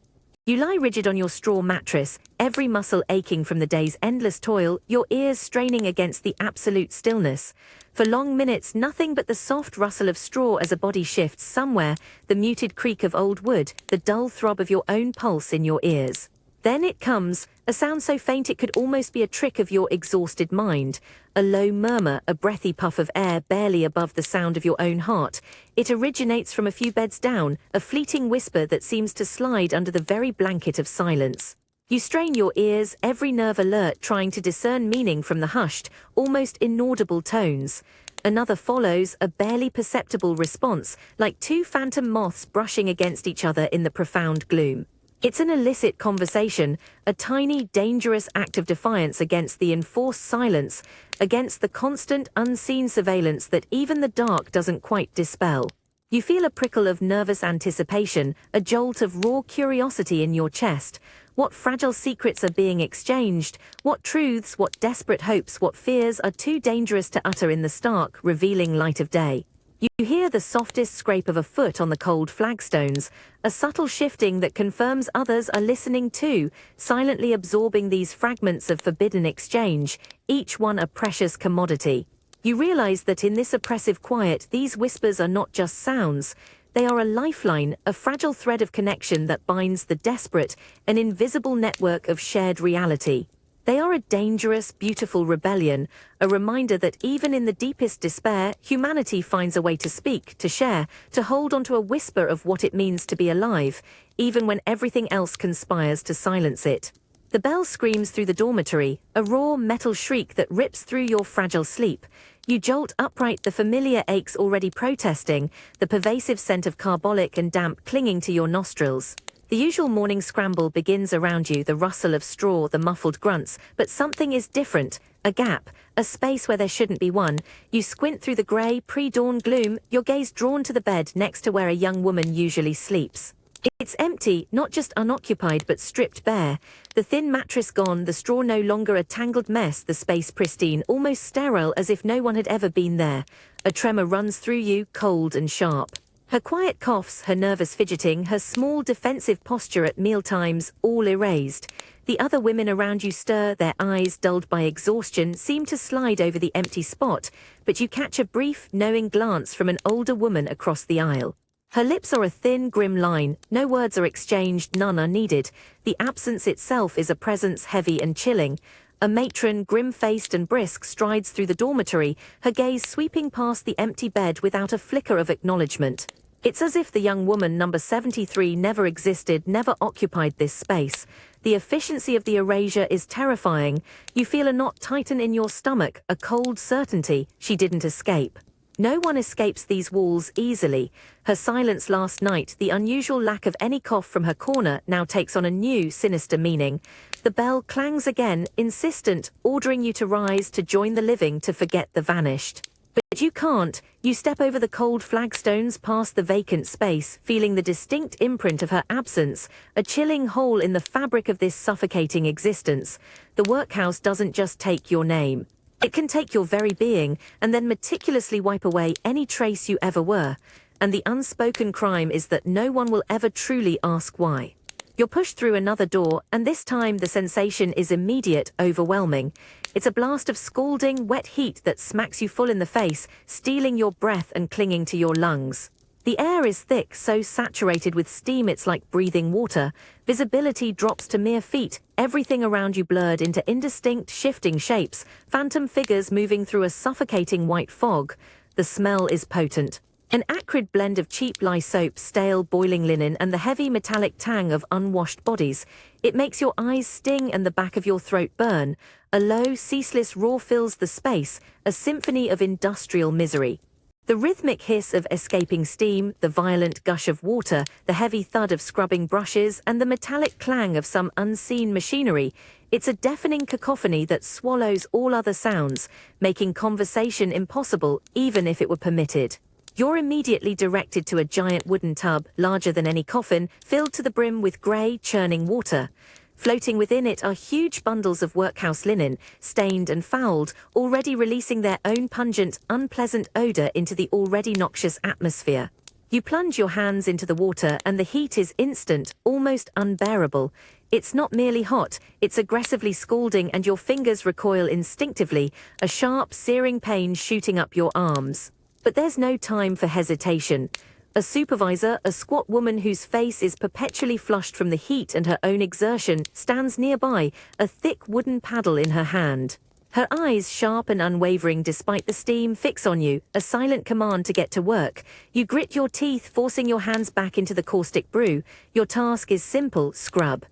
You lie rigid on your straw mattress, every muscle aching from the day's endless toil, your ears straining against the absolute stillness. For long minutes, nothing but the soft rustle of straw as a body shifts somewhere, the muted creak of old wood, the dull throb of your own pulse in your ears. Then it comes, a sound so faint it could almost be a trick of your exhausted mind. A low murmur, a breathy puff of air barely above the sound of your own heart. It originates from a few beds down, a fleeting whisper that seems to slide under the very blanket of silence. You strain your ears, every nerve alert, trying to discern meaning from the hushed, almost inaudible tones. Another follows, a barely perceptible response, like two phantom moths brushing against each other in the profound gloom. It's an illicit conversation, a tiny, dangerous act of defiance against the enforced silence, against the constant, unseen surveillance that even the dark doesn't quite dispel. You feel a prickle of nervous anticipation, a jolt of raw curiosity in your chest. What fragile secrets are being exchanged? What truths, what desperate hopes, what fears are too dangerous to utter in the stark, revealing light of day? You hear the softest scrape of a foot on the cold flagstones, a subtle shifting that confirms others are listening too, silently absorbing these fragments of forbidden exchange, each one a precious commodity. You realize that in this oppressive quiet, these whispers are not just sounds. They are a lifeline, a fragile thread of connection that binds the desperate, an invisible network of shared reality. They are a dangerous, beautiful rebellion, a reminder that even in the deepest despair, humanity finds a way to speak, to share, to hold onto a whisper of what it means to be alive, even when everything else conspires to silence it. The bell screams through the dormitory, a raw metal shriek that rips through your fragile sleep. You jolt upright, the familiar aches already protesting, the pervasive scent of carbolic and damp clinging to your nostrils. The usual morning scramble begins around you, the rustle of straw, the muffled grunts, but something is different. A gap, a space where there shouldn't be one. You squint through the grey, pre-dawn gloom, your gaze drawn to the bed next to where a young woman usually sleeps. It's empty, not just unoccupied but stripped bare. The thin mattress gone, the straw no longer a tangled mess, the space pristine, almost sterile as if no one had ever been there. A tremor runs through you, cold and sharp. Her quiet coughs, her nervous fidgeting, her small defensive posture at mealtimes, all erased. The other women around you stir, their eyes, dulled by exhaustion, seem to slide over the empty spot, but you catch a brief, knowing glance from an older woman across the aisle. Her lips are a thin, grim line, no words are exchanged, none are needed. The absence itself is a presence heavy and chilling. A matron, grim-faced and brisk, strides through the dormitory, her gaze sweeping past the empty bed without a flicker of acknowledgement. It's as if the young woman, number 73, never existed, never occupied this space. The efficiency of the erasure is terrifying. You feel a knot tighten in your stomach, a cold certainty she didn't escape. No one escapes these walls easily. Her silence last night, the unusual lack of any cough from her corner, now takes on a new, sinister meaning. The bell clangs again, insistent, ordering you to rise, to join the living, to forget the vanished. But you can't. You step over the cold flagstones, past the vacant space, feeling the distinct imprint of her absence, a chilling hole in the fabric of this suffocating existence. The workhouse doesn't just take your name. It can take your very being, and then meticulously wipe away any trace you ever were. And the unspoken crime is that no one will ever truly ask why. You're pushed through another door, and this time the sensation is immediate, overwhelming. It's a blast of scalding, wet heat that smacks you full in the face, stealing your breath and clinging to your lungs. The air is thick, so saturated with steam it's like breathing water. Visibility drops to mere feet, everything around you blurred into indistinct, shifting shapes, phantom figures moving through a suffocating white fog. The smell is potent. An acrid blend of cheap lye soap, stale boiling linen, and the heavy metallic tang of unwashed bodies. It makes your eyes sting and the back of your throat burn. A low, ceaseless roar fills the space, a symphony of industrial misery. The rhythmic hiss of escaping steam, the violent gush of water, the heavy thud of scrubbing brushes, and the metallic clang of some unseen machinery. It's a deafening cacophony that swallows all other sounds, making conversation impossible, even if it were permitted. You're immediately directed to a giant wooden tub, larger than any coffin, filled to the brim with grey, churning water. Floating within it are huge bundles of workhouse linen, stained and fouled, already releasing their own pungent, unpleasant odour into the already noxious atmosphere. You plunge your hands into the water and the heat is instant, almost unbearable. It's not merely hot, it's aggressively scalding and your fingers recoil instinctively, a sharp, searing pain shooting up your arms. But there's no time for hesitation. A supervisor, a squat woman whose face is perpetually flushed from the heat and her own exertion, stands nearby, a thick wooden paddle in her hand. Her eyes, sharp and unwavering despite the steam, fix on you, a silent command to get to work. You grit your teeth, forcing your hands back into the caustic brew. Your task is simple: scrub.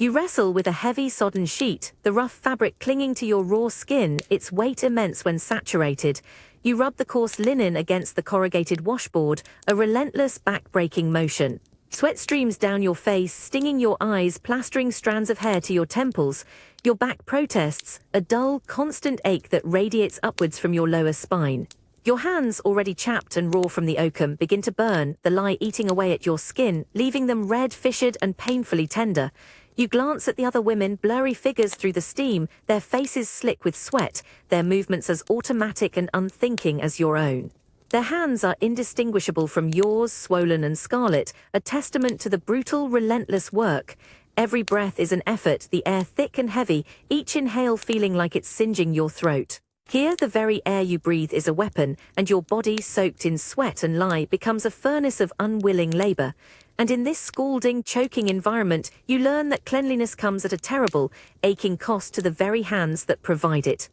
You wrestle with a heavy sodden sheet, the rough fabric clinging to your raw skin, its weight immense when saturated. You rub the coarse linen against the corrugated washboard, a relentless back-breaking motion. Sweat streams down your face, stinging your eyes, plastering strands of hair to your temples. Your back protests, a dull, constant ache that radiates upwards from your lower spine. Your hands, already chapped and raw from the oakum, begin to burn, the lye eating away at your skin, leaving them red, fissured, and painfully tender. You glance at the other women, blurry figures through the steam, their faces slick with sweat, their movements as automatic and unthinking as your own. Their hands are indistinguishable from yours, swollen and scarlet, a testament to the brutal, relentless work. Every breath is an effort, the air thick and heavy, each inhale feeling like it's singeing your throat. Here, the very air you breathe is a weapon, and your body, soaked in sweat and lye, becomes a furnace of unwilling labor. And in this scalding, choking environment, you learn that cleanliness comes at a terrible, aching cost to the very hands that provide it.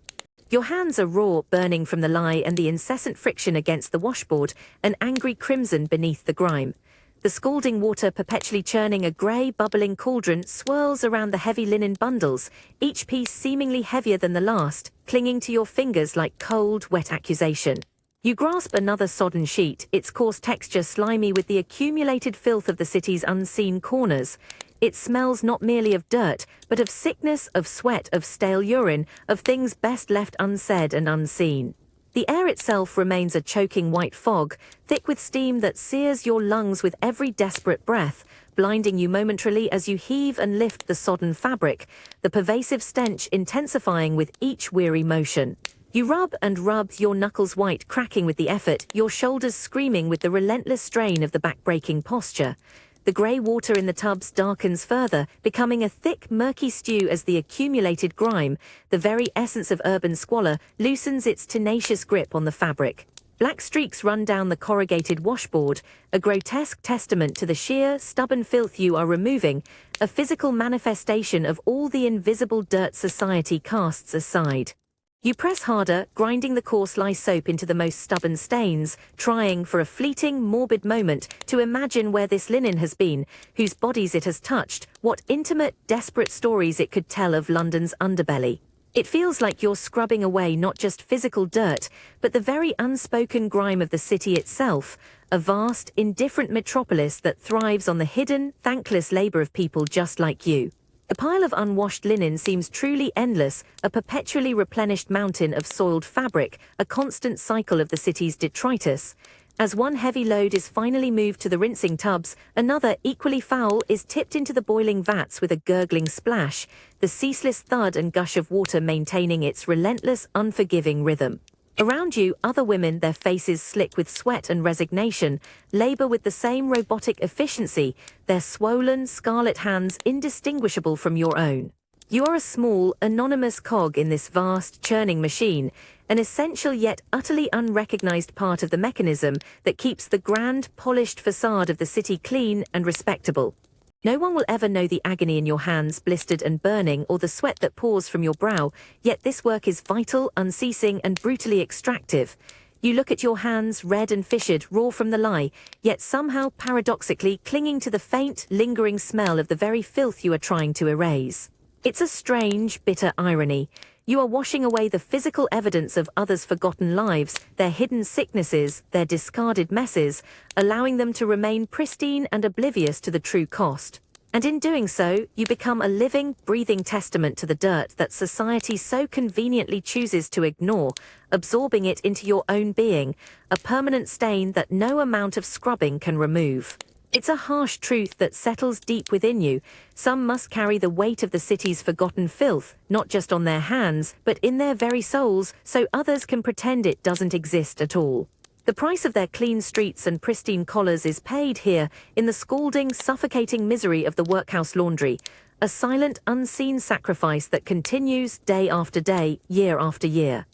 Your hands are raw, burning from the lye and the incessant friction against the washboard, an angry crimson beneath the grime. The scalding water, perpetually churning a grey, bubbling cauldron, swirls around the heavy linen bundles, each piece seemingly heavier than the last, clinging to your fingers like cold, wet accusation. You grasp another sodden sheet, its coarse texture slimy with the accumulated filth of the city's unseen corners. It smells not merely of dirt, but of sickness, of sweat, of stale urine, of things best left unsaid and unseen. The air itself remains a choking white fog, thick with steam that sears your lungs with every desperate breath, blinding you momentarily as you heave and lift the sodden fabric, the pervasive stench intensifying with each weary motion. You rub and rub, your knuckles white, cracking with the effort, your shoulders screaming with the relentless strain of the back-breaking posture. The grey water in the tubs darkens further, becoming a thick, murky stew as the accumulated grime, the very essence of urban squalor, loosens its tenacious grip on the fabric. Black streaks run down the corrugated washboard, a grotesque testament to the sheer, stubborn filth you are removing, a physical manifestation of all the invisible dirt society casts aside. You press harder, grinding the coarse lye soap into the most stubborn stains, trying for a fleeting, morbid moment to imagine where this linen has been, whose bodies it has touched, what intimate, desperate stories it could tell of London's underbelly. It feels like you're scrubbing away not just physical dirt, but the very unspoken grime of the city itself, a vast, indifferent metropolis that thrives on the hidden, thankless labor of people just like you. The pile of unwashed linen seems truly endless, a perpetually replenished mountain of soiled fabric, a constant cycle of the city's detritus. As one heavy load is finally moved to the rinsing tubs, another, equally foul, is tipped into the boiling vats with a gurgling splash, the ceaseless thud and gush of water maintaining its relentless, unforgiving rhythm. Around you, other women, their faces slick with sweat and resignation, labor with the same robotic efficiency, their swollen, scarlet hands indistinguishable from your own. You are a small, anonymous cog in this vast, churning machine, an essential yet utterly unrecognized part of the mechanism that keeps the grand, polished facade of the city clean and respectable. No one will ever know the agony in your hands, blistered and burning, or the sweat that pours from your brow, yet this work is vital, unceasing, and brutally extractive. You look at your hands, red and fissured, raw from the lye, yet somehow, paradoxically, clinging to the faint, lingering smell of the very filth you are trying to erase. It's a strange, bitter irony. You are washing away the physical evidence of others' forgotten lives, their hidden sicknesses, their discarded messes, allowing them to remain pristine and oblivious to the true cost. And in doing so, you become a living, breathing testament to the dirt that society so conveniently chooses to ignore, absorbing it into your own being, a permanent stain that no amount of scrubbing can remove. It's a harsh truth that settles deep within you. Some must carry the weight of the city's forgotten filth, not just on their hands, but in their very souls, so others can pretend it doesn't exist at all. The price of their clean streets and pristine collars is paid here in the scalding, suffocating misery of the workhouse laundry, a silent, unseen sacrifice that continues day after day, year after year.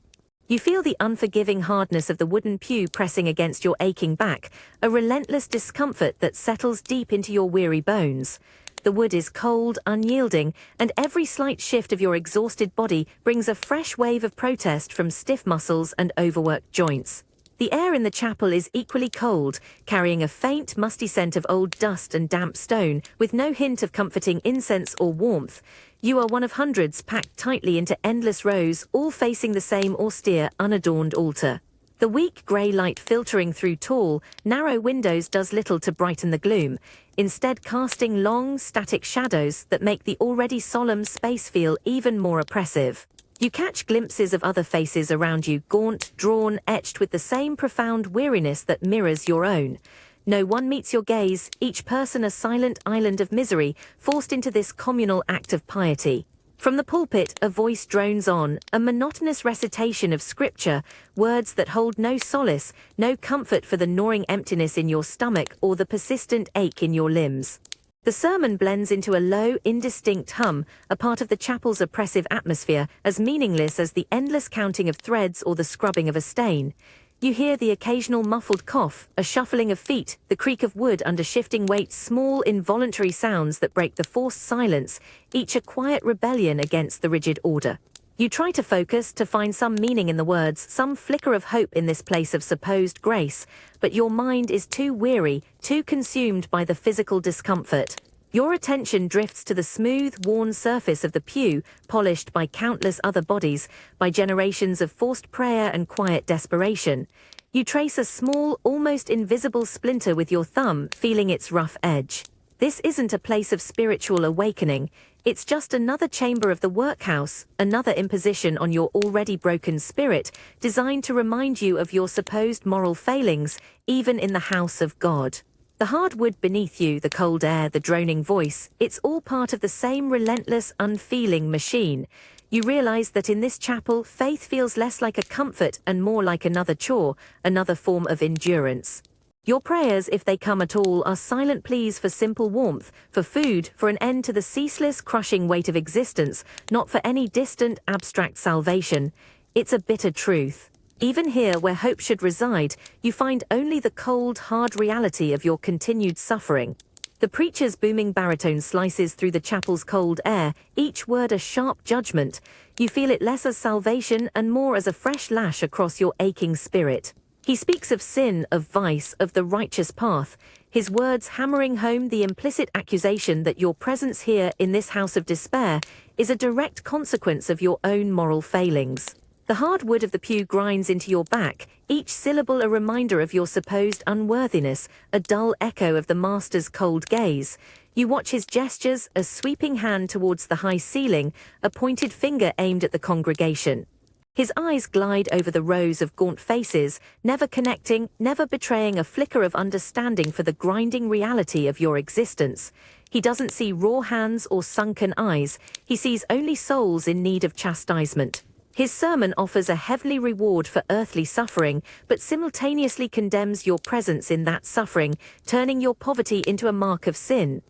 You feel the unforgiving hardness of the wooden pew pressing against your aching back, a relentless discomfort that settles deep into your weary bones. The wood is cold, unyielding, and every slight shift of your exhausted body brings a fresh wave of protest from stiff muscles and overworked joints. The air in the chapel is equally cold, carrying a faint, musty scent of old dust and damp stone, with no hint of comforting incense or warmth. You are one of hundreds packed tightly into endless rows, all facing the same austere, unadorned altar. The weak grey light filtering through tall, narrow windows does little to brighten the gloom, instead casting long, static shadows that make the already solemn space feel even more oppressive. You catch glimpses of other faces around you, gaunt, drawn, etched with the same profound weariness that mirrors your own. No one meets your gaze, each person a silent island of misery, forced into this communal act of piety. From the pulpit, a voice drones on, a monotonous recitation of scripture, words that hold no solace, no comfort for the gnawing emptiness in your stomach or the persistent ache in your limbs. The sermon blends into a low, indistinct hum, a part of the chapel's oppressive atmosphere, as meaningless as the endless counting of threads or the scrubbing of a stain. You hear the occasional muffled cough, a shuffling of feet, the creak of wood under shifting weight, small involuntary sounds that break the forced silence, each a quiet rebellion against the rigid order. You try to focus, to find some meaning in the words, some flicker of hope in this place of supposed grace, but your mind is too weary, too consumed by the physical discomfort. Your attention drifts to the smooth, worn surface of the pew, polished by countless other bodies, by generations of forced prayer and quiet desperation. You trace a small, almost invisible splinter with your thumb, feeling its rough edge. This isn't a place of spiritual awakening. It's just another chamber of the workhouse, another imposition on your already broken spirit, designed to remind you of your supposed moral failings, even in the house of God. The hard wood beneath you, the cold air, the droning voice, it's all part of the same relentless, unfeeling machine. You realize that in this chapel, faith feels less like a comfort and more like another chore, another form of endurance. Your prayers, if they come at all, are silent pleas for simple warmth, for food, for an end to the ceaseless, crushing weight of existence, not for any distant, abstract salvation. It's a bitter truth. Even here, where hope should reside, you find only the cold, hard reality of your continued suffering. The preacher's booming baritone slices through the chapel's cold air, each word a sharp judgment. You feel it less as salvation and more as a fresh lash across your aching spirit. He speaks of sin, of vice, of the righteous path, his words hammering home the implicit accusation that your presence here in this house of despair is a direct consequence of your own moral failings. The hard wood of the pew grinds into your back, each syllable a reminder of your supposed unworthiness, a dull echo of the master's cold gaze. You watch his gestures, a sweeping hand towards the high ceiling, a pointed finger aimed at the congregation. His eyes glide over the rows of gaunt faces, never connecting, never betraying a flicker of understanding for the grinding reality of your existence. He doesn't see raw hands or sunken eyes, he sees only souls in need of chastisement. His sermon offers a heavenly reward for earthly suffering, but simultaneously condemns your presence in that suffering, turning your poverty into a mark of sin.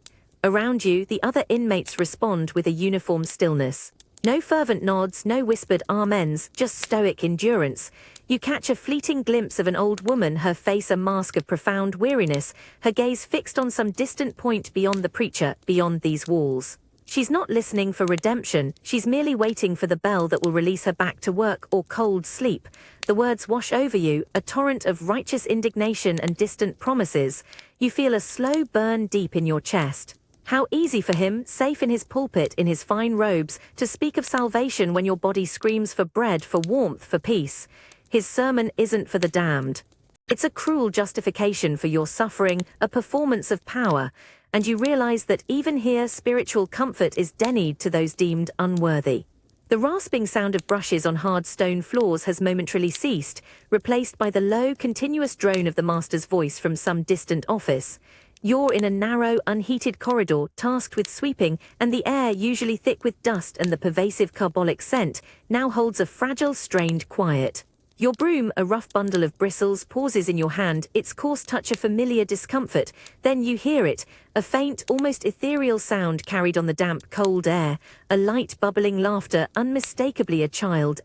Around you, the other inmates respond with a uniform stillness. No fervent nods, no whispered amens, just stoic endurance. You catch a fleeting glimpse of an old woman, her face a mask of profound weariness, her gaze fixed on some distant point beyond the preacher, beyond these walls. She's not listening for redemption, she's merely waiting for the bell that will release her back to work or cold sleep. The words wash over you, a torrent of righteous indignation and distant promises. You feel a slow burn deep in your chest. How easy for him, safe in his pulpit in his fine robes, to speak of salvation when your body screams for bread, for warmth, for peace. His sermon isn't for the damned. It's a cruel justification for your suffering, a performance of power, and you realize that even here spiritual comfort is denied to those deemed unworthy. The rasping sound of brushes on hard stone floors has momentarily ceased, replaced by the low, continuous drone of the master's voice from some distant office. You're in a narrow, unheated corridor, tasked with sweeping, and the air, usually thick with dust and the pervasive carbolic scent, now holds a fragile, strained quiet. Your broom, a rough bundle of bristles, pauses in your hand, its coarse touch a familiar discomfort. Then you hear it, a faint, almost ethereal sound carried on the damp, cold air, a light, bubbling laughter, unmistakably a child's.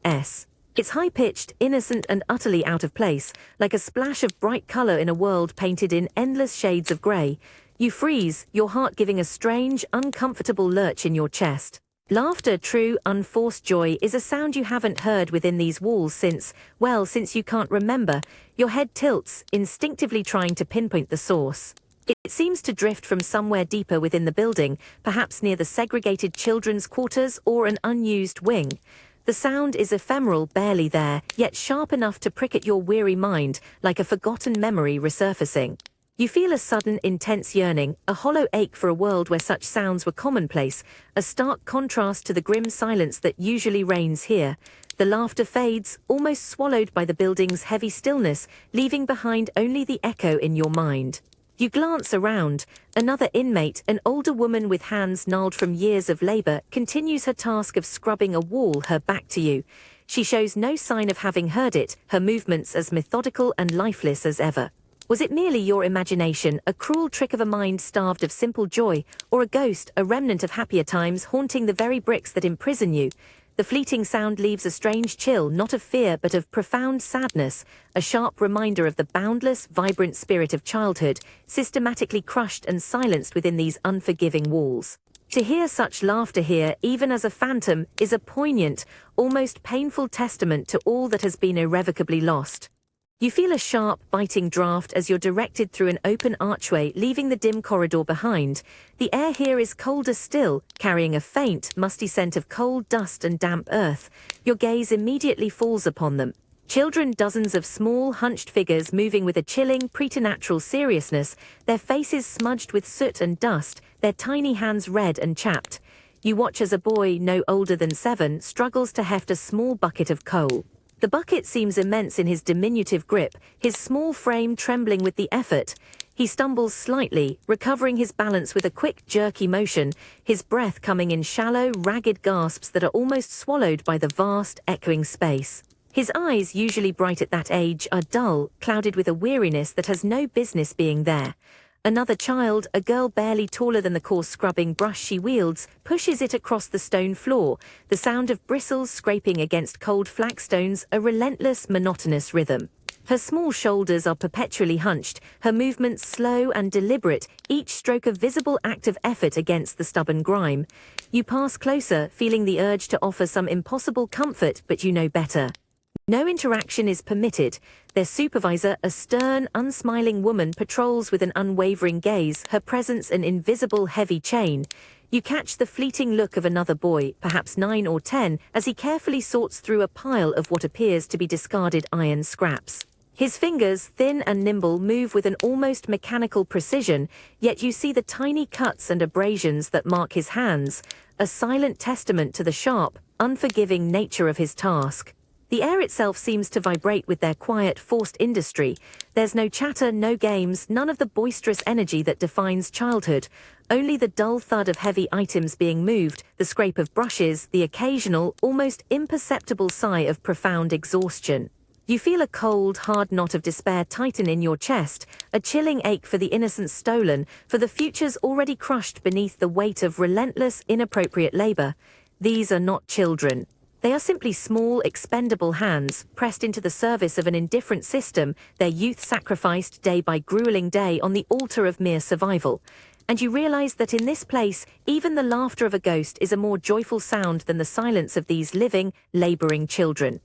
It's high-pitched, innocent and utterly out of place, like a splash of bright color in a world painted in endless shades of gray. You freeze, your heart giving a strange, uncomfortable lurch in your chest. Laughter, true, unforced joy, is a sound you haven't heard within these walls since you can't remember. Your head tilts, instinctively trying to pinpoint the source. It seems to drift from somewhere deeper within the building, perhaps near the segregated children's quarters or an unused wing. The sound is ephemeral, barely there, yet sharp enough to prick at your weary mind, like a forgotten memory resurfacing. You feel a sudden, intense yearning, a hollow ache for a world where such sounds were commonplace, a stark contrast to the grim silence that usually reigns here. The laughter fades, almost swallowed by the building's heavy stillness, leaving behind only the echo in your mind. You glance around. Another inmate, an older woman with hands gnarled from years of labor, continues her task of scrubbing a wall, her back to you. She shows no sign of having heard it, her movements as methodical and lifeless as ever. Was it merely your imagination, a cruel trick of a mind starved of simple joy, or a ghost, a remnant of happier times haunting the very bricks that imprison you? The fleeting sound leaves a strange chill, not of fear but of profound sadness, a sharp reminder of the boundless, vibrant spirit of childhood, systematically crushed and silenced within these unforgiving walls. To hear such laughter here, even as a phantom, is a poignant, almost painful testament to all that has been irrevocably lost. You feel a sharp, biting draft as you're directed through an open archway, leaving the dim corridor behind. The air here is colder still, carrying a faint, musty scent of coal dust and damp earth. Your gaze immediately falls upon them. Children, dozens of small, hunched figures moving with a chilling, preternatural seriousness, their faces smudged with soot and dust, their tiny hands red and chapped. You watch as a boy, no older than 7, struggles to heft a small bucket of coal. The bucket seems immense in his diminutive grip, his small frame trembling with the effort. He stumbles slightly, recovering his balance with a quick, jerky motion, his breath coming in shallow, ragged gasps that are almost swallowed by the vast, echoing space. His eyes, usually bright at that age, are dull, clouded with a weariness that has no business being there. Another child, a girl barely taller than the coarse scrubbing brush she wields, pushes it across the stone floor, the sound of bristles scraping against cold flagstones, a relentless, monotonous rhythm. Her small shoulders are perpetually hunched, her movements slow and deliberate, each stroke a visible act of effort against the stubborn grime. You pass closer, feeling the urge to offer some impossible comfort, but you know better. No interaction is permitted. Their supervisor, a stern, unsmiling woman, patrols with an unwavering gaze, her presence an invisible heavy chain. You catch the fleeting look of another boy, perhaps 9 or 10, as he carefully sorts through a pile of what appears to be discarded iron scraps. His fingers, thin and nimble, move with an almost mechanical precision, yet you see the tiny cuts and abrasions that mark his hands, a silent testament to the sharp, unforgiving nature of his task. The air itself seems to vibrate with their quiet, forced industry. There's no chatter, no games, none of the boisterous energy that defines childhood. Only the dull thud of heavy items being moved, the scrape of brushes, the occasional, almost imperceptible sigh of profound exhaustion. You feel a cold, hard knot of despair tighten in your chest, a chilling ache for the innocence stolen, for the futures already crushed beneath the weight of relentless, inappropriate labor. These are not children. They are simply small, expendable hands, pressed into the service of an indifferent system, their youth sacrificed day by grueling day on the altar of mere survival. And you realize that in this place, even the laughter of a ghost is a more joyful sound than the silence of these living, laboring children.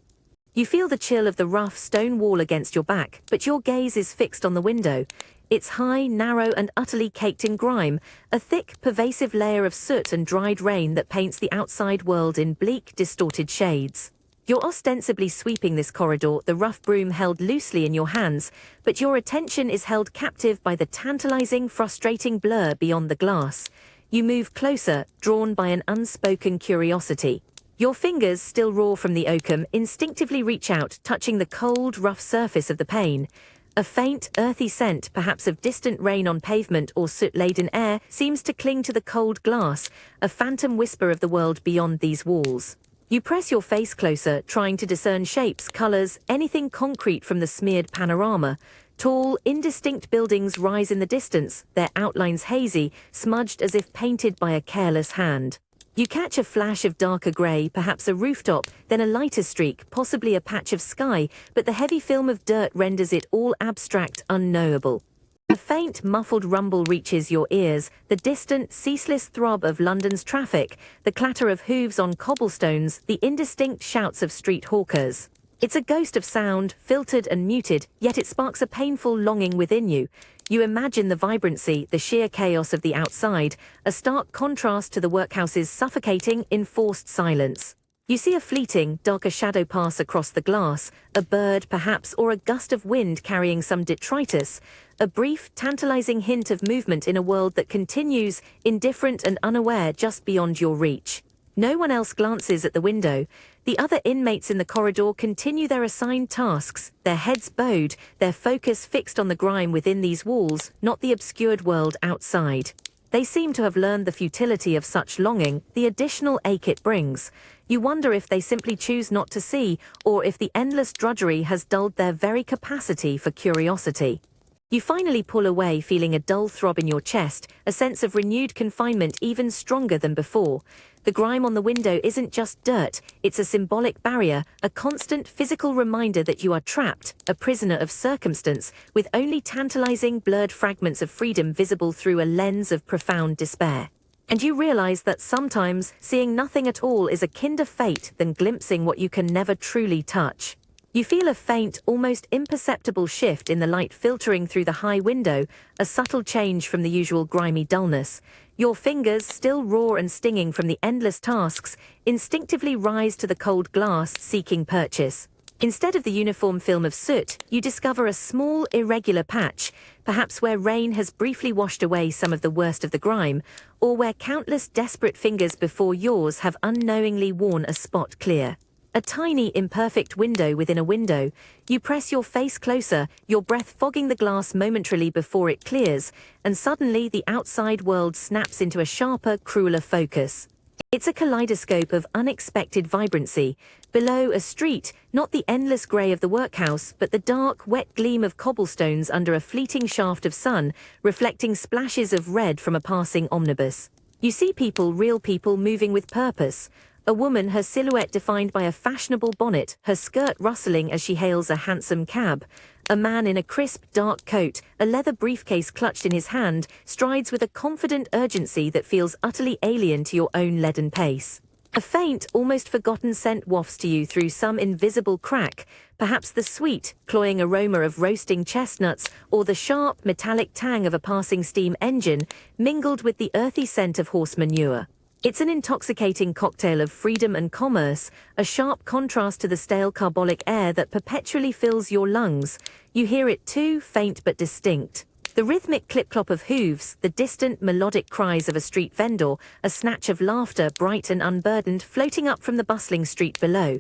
You feel the chill of the rough stone wall against your back, but your gaze is fixed on the window. It's high, narrow, and utterly caked in grime, a thick, pervasive layer of soot and dried rain that paints the outside world in bleak, distorted shades. You're ostensibly sweeping this corridor, the rough broom held loosely in your hands, but your attention is held captive by the tantalizing, frustrating blur beyond the glass. You move closer, drawn by an unspoken curiosity. Your fingers, still raw from the oakum, instinctively reach out, touching the cold, rough surface of the pane. A faint, earthy scent, perhaps of distant rain on pavement or soot-laden air, seems to cling to the cold glass, a phantom whisper of the world beyond these walls. You press your face closer, trying to discern shapes, colors, anything concrete from the smeared panorama. Tall, indistinct buildings rise in the distance, their outlines hazy, smudged as if painted by a careless hand. You catch a flash of darker grey, perhaps a rooftop, then a lighter streak, possibly a patch of sky, but the heavy film of dirt renders it all abstract, unknowable. A faint, muffled rumble reaches your ears, the distant, ceaseless throb of London's traffic, the clatter of hooves on cobblestones, the indistinct shouts of street hawkers. It's a ghost of sound, filtered and muted, yet it sparks a painful longing within you. You imagine the vibrancy, the sheer chaos of the outside, a stark contrast to the workhouse's suffocating, enforced silence. You see a fleeting, darker shadow pass across the glass, a bird perhaps, or a gust of wind carrying some detritus, a brief, tantalizing hint of movement in a world that continues, indifferent and unaware, just beyond your reach. No one else glances at the window. The other inmates in the corridor continue their assigned tasks, their heads bowed, their focus fixed on the grime within these walls, not the obscured world outside. They seem to have learned the futility of such longing, the additional ache it brings. You wonder if they simply choose not to see, or if the endless drudgery has dulled their very capacity for curiosity. You finally pull away, feeling a dull throb in your chest, a sense of renewed confinement even stronger than before. The grime on the window isn't just dirt, it's a symbolic barrier, a constant physical reminder that you are trapped, a prisoner of circumstance, with only tantalizing, blurred fragments of freedom visible through a lens of profound despair. And you realize that sometimes seeing nothing at all is a kinder fate than glimpsing what you can never truly touch. You feel a faint, almost imperceptible shift in the light filtering through the high window, a subtle change from the usual grimy dullness. Your fingers, still raw and stinging from the endless tasks, instinctively rise to the cold glass, seeking purchase. Instead of the uniform film of soot, you discover a small, irregular patch, perhaps where rain has briefly washed away some of the worst of the grime, or where countless desperate fingers before yours have unknowingly worn a spot clear. A tiny, imperfect window within a window. You press your face closer, your breath fogging the glass momentarily before it clears, and suddenly the outside world snaps into a sharper, crueler focus. It's a kaleidoscope of unexpected vibrancy. Below, a street, not the endless grey of the workhouse, but the dark, wet gleam of cobblestones under a fleeting shaft of sun, reflecting splashes of red from a passing omnibus. You see people, real people, moving with purpose. A woman, her silhouette defined by a fashionable bonnet, her skirt rustling as she hails a hansom cab. A man in a crisp, dark coat, a leather briefcase clutched in his hand, strides with a confident urgency that feels utterly alien to your own leaden pace. A faint, almost forgotten scent wafts to you through some invisible crack, perhaps the sweet, cloying aroma of roasting chestnuts, or the sharp, metallic tang of a passing steam engine, mingled with the earthy scent of horse manure. It's an intoxicating cocktail of freedom and commerce, a sharp contrast to the stale carbolic air that perpetually fills your lungs. You hear it too, faint but distinct. The rhythmic clip-clop of hooves, the distant melodic cries of a street vendor, a snatch of laughter, bright and unburdened, floating up from the bustling street below.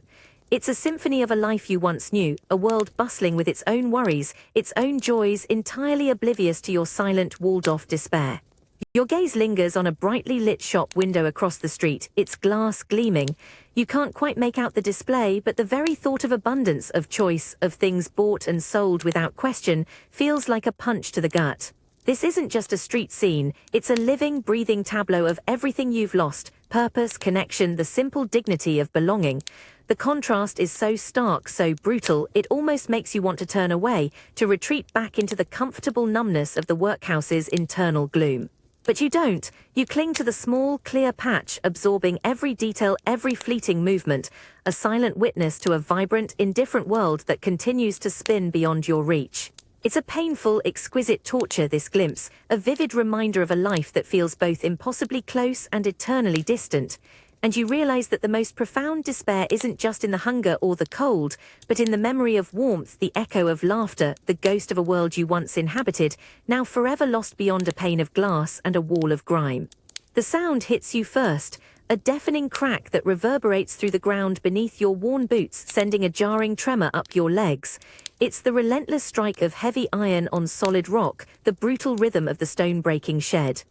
It's a symphony of a life you once knew, a world bustling with its own worries, its own joys, entirely oblivious to your silent, walled-off despair. Your gaze lingers on a brightly lit shop window across the street, its glass gleaming. You can't quite make out the display, but the very thought of abundance, of choice, of things bought and sold without question, feels like a punch to the gut. This isn't just a street scene, it's a living, breathing tableau of everything you've lost: purpose, connection, the simple dignity of belonging. The contrast is so stark, so brutal, it almost makes you want to turn away, to retreat back into the comfortable numbness of the workhouse's internal gloom. But you don't. You cling to the small, clear patch, absorbing every detail, every fleeting movement, a silent witness to a vibrant, indifferent world that continues to spin beyond your reach. It's a painful, exquisite torture, this glimpse, a vivid reminder of a life that feels both impossibly close and eternally distant. And you realize that the most profound despair isn't just in the hunger or the cold, but in the memory of warmth, the echo of laughter, the ghost of a world you once inhabited, now forever lost beyond a pane of glass and a wall of grime. The sound hits you first, a deafening crack that reverberates through the ground beneath your worn boots, sending a jarring tremor up your legs. It's the relentless strike of heavy iron on solid rock, the brutal rhythm of the stone-breaking shed.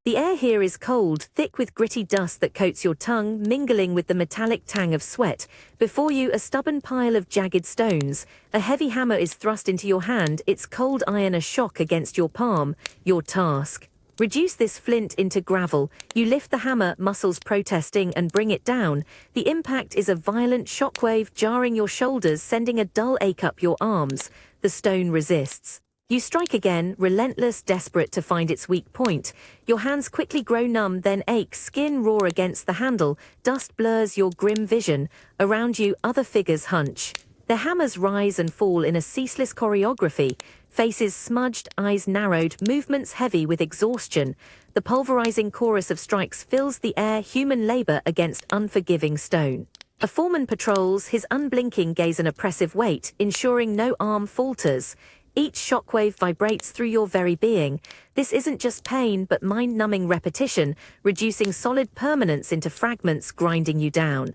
The air here is cold, thick with gritty dust that coats your tongue, mingling with the metallic tang of sweat. Before you, a stubborn pile of jagged stones. A heavy hammer is thrust into your hand, its cold iron a shock against your palm. Your task: reduce this flint into gravel. You lift the hammer, muscles protesting, and bring it down. The impact is a violent shockwave, jarring your shoulders, sending a dull ache up your arms. The stone resists. You strike again, relentless, desperate to find its weak point. Your hands quickly grow numb, then ache, skin raw against the handle. Dust blurs your grim vision. Around you, other figures hunch. Their hammers rise and fall in a ceaseless choreography. Faces smudged, eyes narrowed, movements heavy with exhaustion. The pulverizing chorus of strikes fills the air, human labor against unforgiving stone. A foreman patrols, his unblinking gaze an oppressive weight, ensuring no arm falters. Each shockwave vibrates through your very being. This isn't just pain, but mind-numbing repetition, reducing solid permanence into fragments, grinding you down.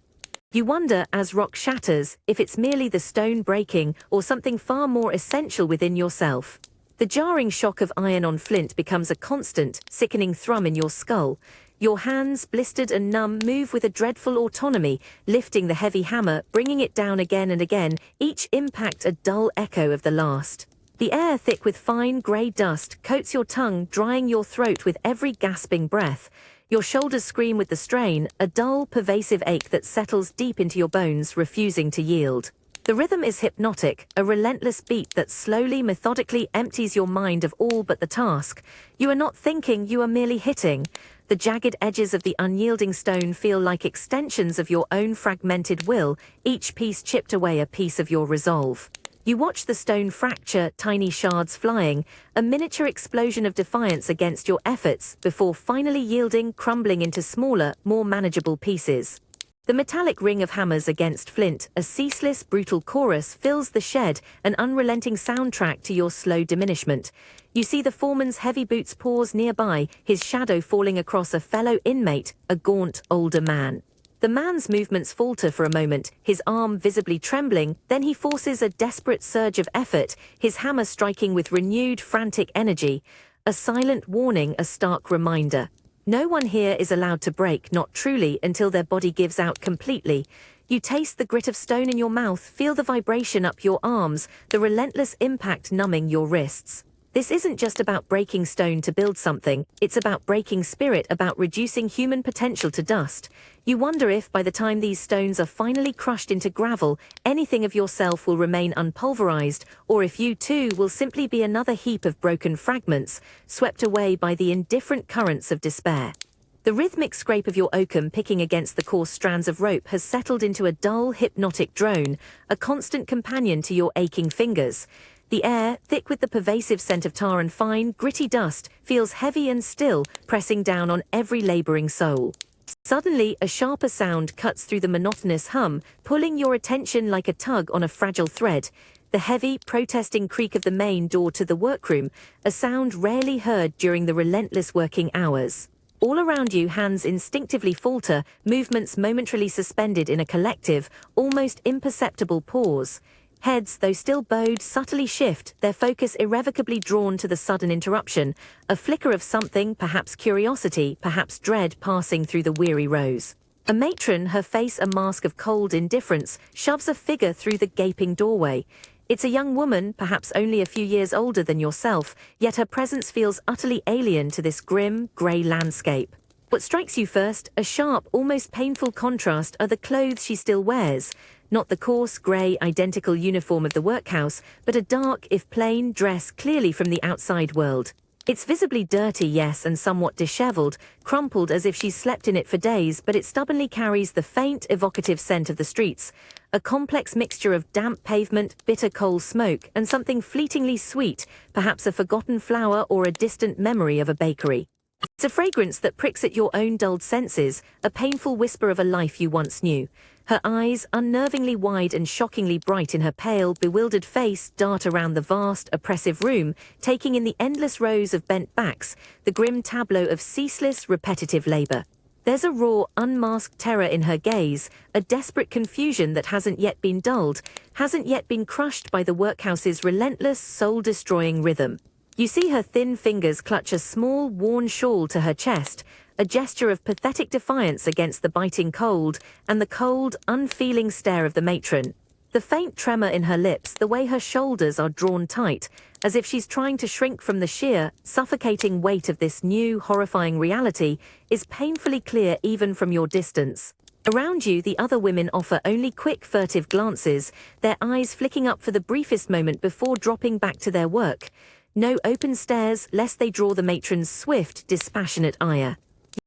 You wonder, as rock shatters, if it's merely the stone breaking or something far more essential within yourself. The jarring shock of iron on flint becomes a constant, sickening thrum in your skull. Your hands, blistered and numb, move with a dreadful autonomy, lifting the heavy hammer, bringing it down again and again, each impact a dull echo of the last. The air, thick with fine grey dust, coats your tongue, drying your throat with every gasping breath. Your shoulders scream with the strain, a dull, pervasive ache that settles deep into your bones, refusing to yield. The rhythm is hypnotic, a relentless beat that slowly, methodically empties your mind of all but the task. You are not thinking, you are merely hitting. The jagged edges of the unyielding stone feel like extensions of your own fragmented will, each piece chipped away a piece of your resolve. You watch the stone fracture, tiny shards flying, a miniature explosion of defiance against your efforts, before finally yielding, crumbling into smaller, more manageable pieces. The metallic ring of hammers against flint, a ceaseless, brutal chorus, fills the shed, an unrelenting soundtrack to your slow diminishment. You see the foreman's heavy boots pause nearby, his shadow falling across a fellow inmate, a gaunt, older man. The man's movements falter for a moment, his arm visibly trembling, then he forces a desperate surge of effort, his hammer striking with renewed, frantic energy. A silent warning, a stark reminder. No one here is allowed to break, not truly, until their body gives out completely. You taste the grit of stone in your mouth, feel the vibration up your arms, the relentless impact numbing your wrists. This isn't just about breaking stone to build something, it's about breaking spirit, about reducing human potential to dust. You wonder if, by the time these stones are finally crushed into gravel, anything of yourself will remain unpulverized, or if you too will simply be another heap of broken fragments, swept away by the indifferent currents of despair. The rhythmic scrape of your oakum picking against the coarse strands of rope has settled into a dull, hypnotic drone, a constant companion to your aching fingers. The air, thick with the pervasive scent of tar and fine, gritty dust, feels heavy and still, pressing down on every laboring soul. Suddenly, a sharper sound cuts through the monotonous hum, pulling your attention like a tug on a fragile thread. The heavy, protesting creak of the main door to the workroom, a sound rarely heard during the relentless working hours. All around you, hands instinctively falter, movements momentarily suspended in a collective, almost imperceptible pause. Heads, though still bowed, subtly shift, their focus irrevocably drawn to the sudden interruption, a flicker of something, perhaps curiosity, perhaps dread, passing through the weary rows. A matron, her face a mask of cold indifference, shoves a figure through the gaping doorway. It's a young woman, perhaps only a few years older than yourself, yet her presence feels utterly alien to this grim, grey landscape. What strikes you first, a sharp, almost painful contrast, are the clothes she still wears. Not the coarse, grey, identical uniform of the workhouse, but a dark, if plain, dress clearly from the outside world. It's visibly dirty, yes, and somewhat dishevelled, crumpled as if she's slept in it for days, but it stubbornly carries the faint, evocative scent of the streets. A complex mixture of damp pavement, bitter coal smoke, and something fleetingly sweet, perhaps a forgotten flower or a distant memory of a bakery. It's a fragrance that pricks at your own dulled senses, a painful whisper of a life you once knew. Her eyes, unnervingly wide and shockingly bright in her pale, bewildered face, dart around the vast, oppressive room, taking in the endless rows of bent backs, the grim tableau of ceaseless, repetitive labor. There's a raw, unmasked terror in her gaze, a desperate confusion that hasn't yet been dulled, hasn't yet been crushed by the workhouse's relentless, soul-destroying rhythm. You see her thin fingers clutch a small, worn shawl to her chest, a gesture of pathetic defiance against the biting cold, and the cold, unfeeling stare of the matron. The faint tremor in her lips, the way her shoulders are drawn tight, as if she's trying to shrink from the sheer, suffocating weight of this new, horrifying reality, is painfully clear even from your distance. Around you, the other women offer only quick, furtive glances, their eyes flicking up for the briefest moment before dropping back to their work. No open stares, lest they draw the matron's swift, dispassionate ire.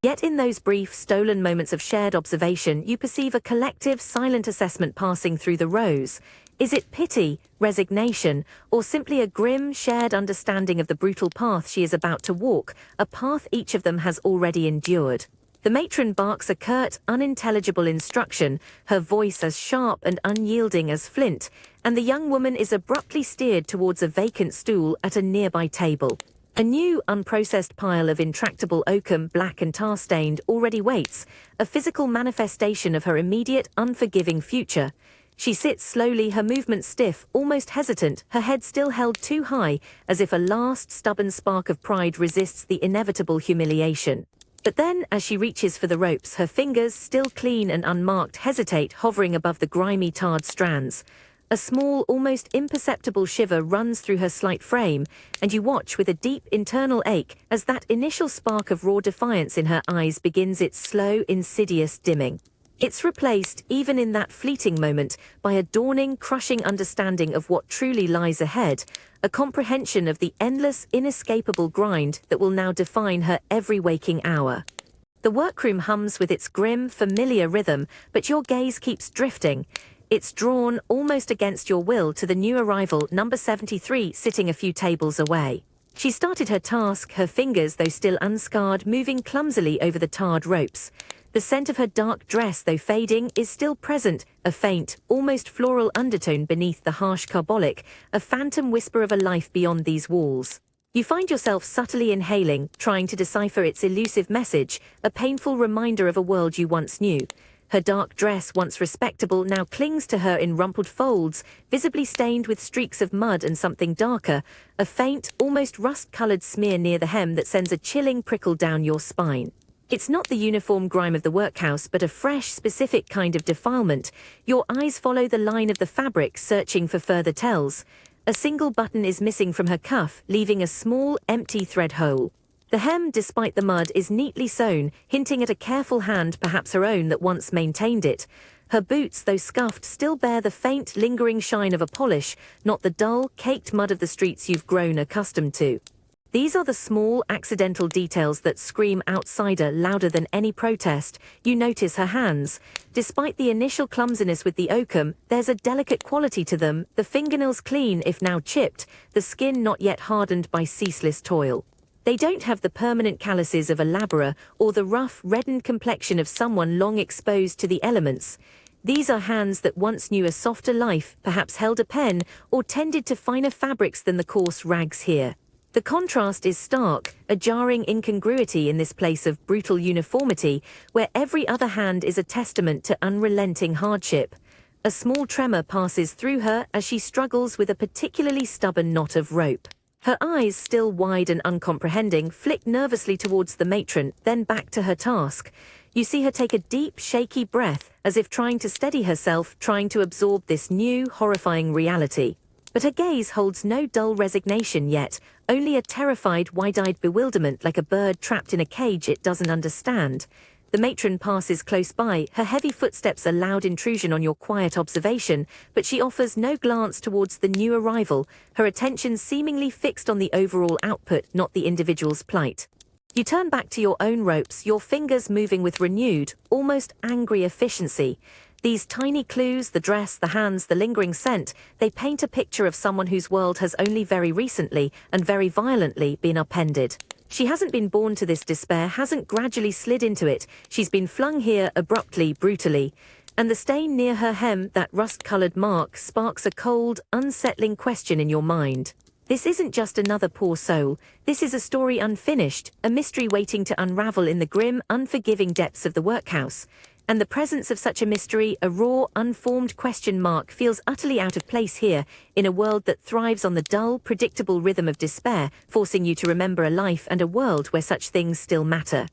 Yet in those brief, stolen moments of shared observation, you perceive a collective, silent assessment passing through the rows. Is it pity, resignation, or simply a grim, shared understanding of the brutal path she is about to walk, a path each of them has already endured? The matron barks a curt, unintelligible instruction, her voice as sharp and unyielding as flint, and the young woman is abruptly steered towards a vacant stool at a nearby table. A new, unprocessed pile of intractable oakum, black and tar-stained, already waits, a physical manifestation of her immediate, unforgiving future. She sits slowly, her movements stiff, almost hesitant, her head still held too high, as if a last, stubborn spark of pride resists the inevitable humiliation. But then, as she reaches for the ropes, her fingers, still clean and unmarked, hesitate, hovering above the grimy, tarred strands. A small, almost imperceptible shiver runs through her slight frame, and you watch with a deep internal ache as that initial spark of raw defiance in her eyes begins its slow, insidious dimming. It's replaced, even in that fleeting moment, by a dawning, crushing understanding of what truly lies ahead, a comprehension of the endless, inescapable grind that will now define her every waking hour. The workroom hums with its grim, familiar rhythm, but your gaze keeps drifting. It's drawn, almost against your will, to the new arrival, number 73, sitting a few tables away. She started her task, her fingers, though still unscarred, moving clumsily over the tarred ropes. The scent of her dark dress, though fading, is still present, a faint, almost floral undertone beneath the harsh carbolic, a phantom whisper of a life beyond these walls. You find yourself subtly inhaling, trying to decipher its elusive message, a painful reminder of a world you once knew. Her dark dress, once respectable, now clings to her in rumpled folds, visibly stained with streaks of mud and something darker, a faint, almost rust-colored smear near the hem that sends a chilling prickle down your spine. It's not the uniform grime of the workhouse, but a fresh, specific kind of defilement. Your eyes follow the line of the fabric, searching for further tells. A single button is missing from her cuff, leaving a small, empty thread hole. The hem, despite the mud, is neatly sewn, hinting at a careful hand, perhaps her own, that once maintained it. Her boots, though scuffed, still bear the faint, lingering shine of a polish, not the dull, caked mud of the streets you've grown accustomed to. These are the small, accidental details that scream outsider louder than any protest. You notice her hands. Despite the initial clumsiness with the oakum, there's a delicate quality to them, the fingernails clean if now chipped, the skin not yet hardened by ceaseless toil. They don't have the permanent calluses of a laborer or the rough, reddened complexion of someone long exposed to the elements. These are hands that once knew a softer life, perhaps held a pen, or tended to finer fabrics than the coarse rags here. The contrast is stark, a jarring incongruity in this place of brutal uniformity, where every other hand is a testament to unrelenting hardship. A small tremor passes through her as she struggles with a particularly stubborn knot of rope. Her eyes, still wide and uncomprehending, flick nervously towards the matron, then back to her task. You see her take a deep, shaky breath, as if trying to steady herself, trying to absorb this new, horrifying reality. But her gaze holds no dull resignation yet, only a terrified, wide-eyed bewilderment, like a bird trapped in a cage it doesn't understand. The matron passes close by, her heavy footsteps a loud intrusion on your quiet observation, but she offers no glance towards the new arrival, her attention seemingly fixed on the overall output, not the individual's plight. You turn back to your own ropes, your fingers moving with renewed, almost angry efficiency. These tiny clues, the dress, the hands, the lingering scent, they paint a picture of someone whose world has only very recently, and very violently, been upended. She hasn't been born to this despair, hasn't gradually slid into it, she's been flung here abruptly, brutally. And the stain near her hem, that rust-coloured mark, sparks a cold, unsettling question in your mind. This isn't just another poor soul, this is a story unfinished, a mystery waiting to unravel in the grim, unforgiving depths of the workhouse. And the presence of such a mystery, a raw, unformed question mark, feels utterly out of place here, in a world that thrives on the dull, predictable rhythm of despair, forcing you to remember a life and a world where such things still matter.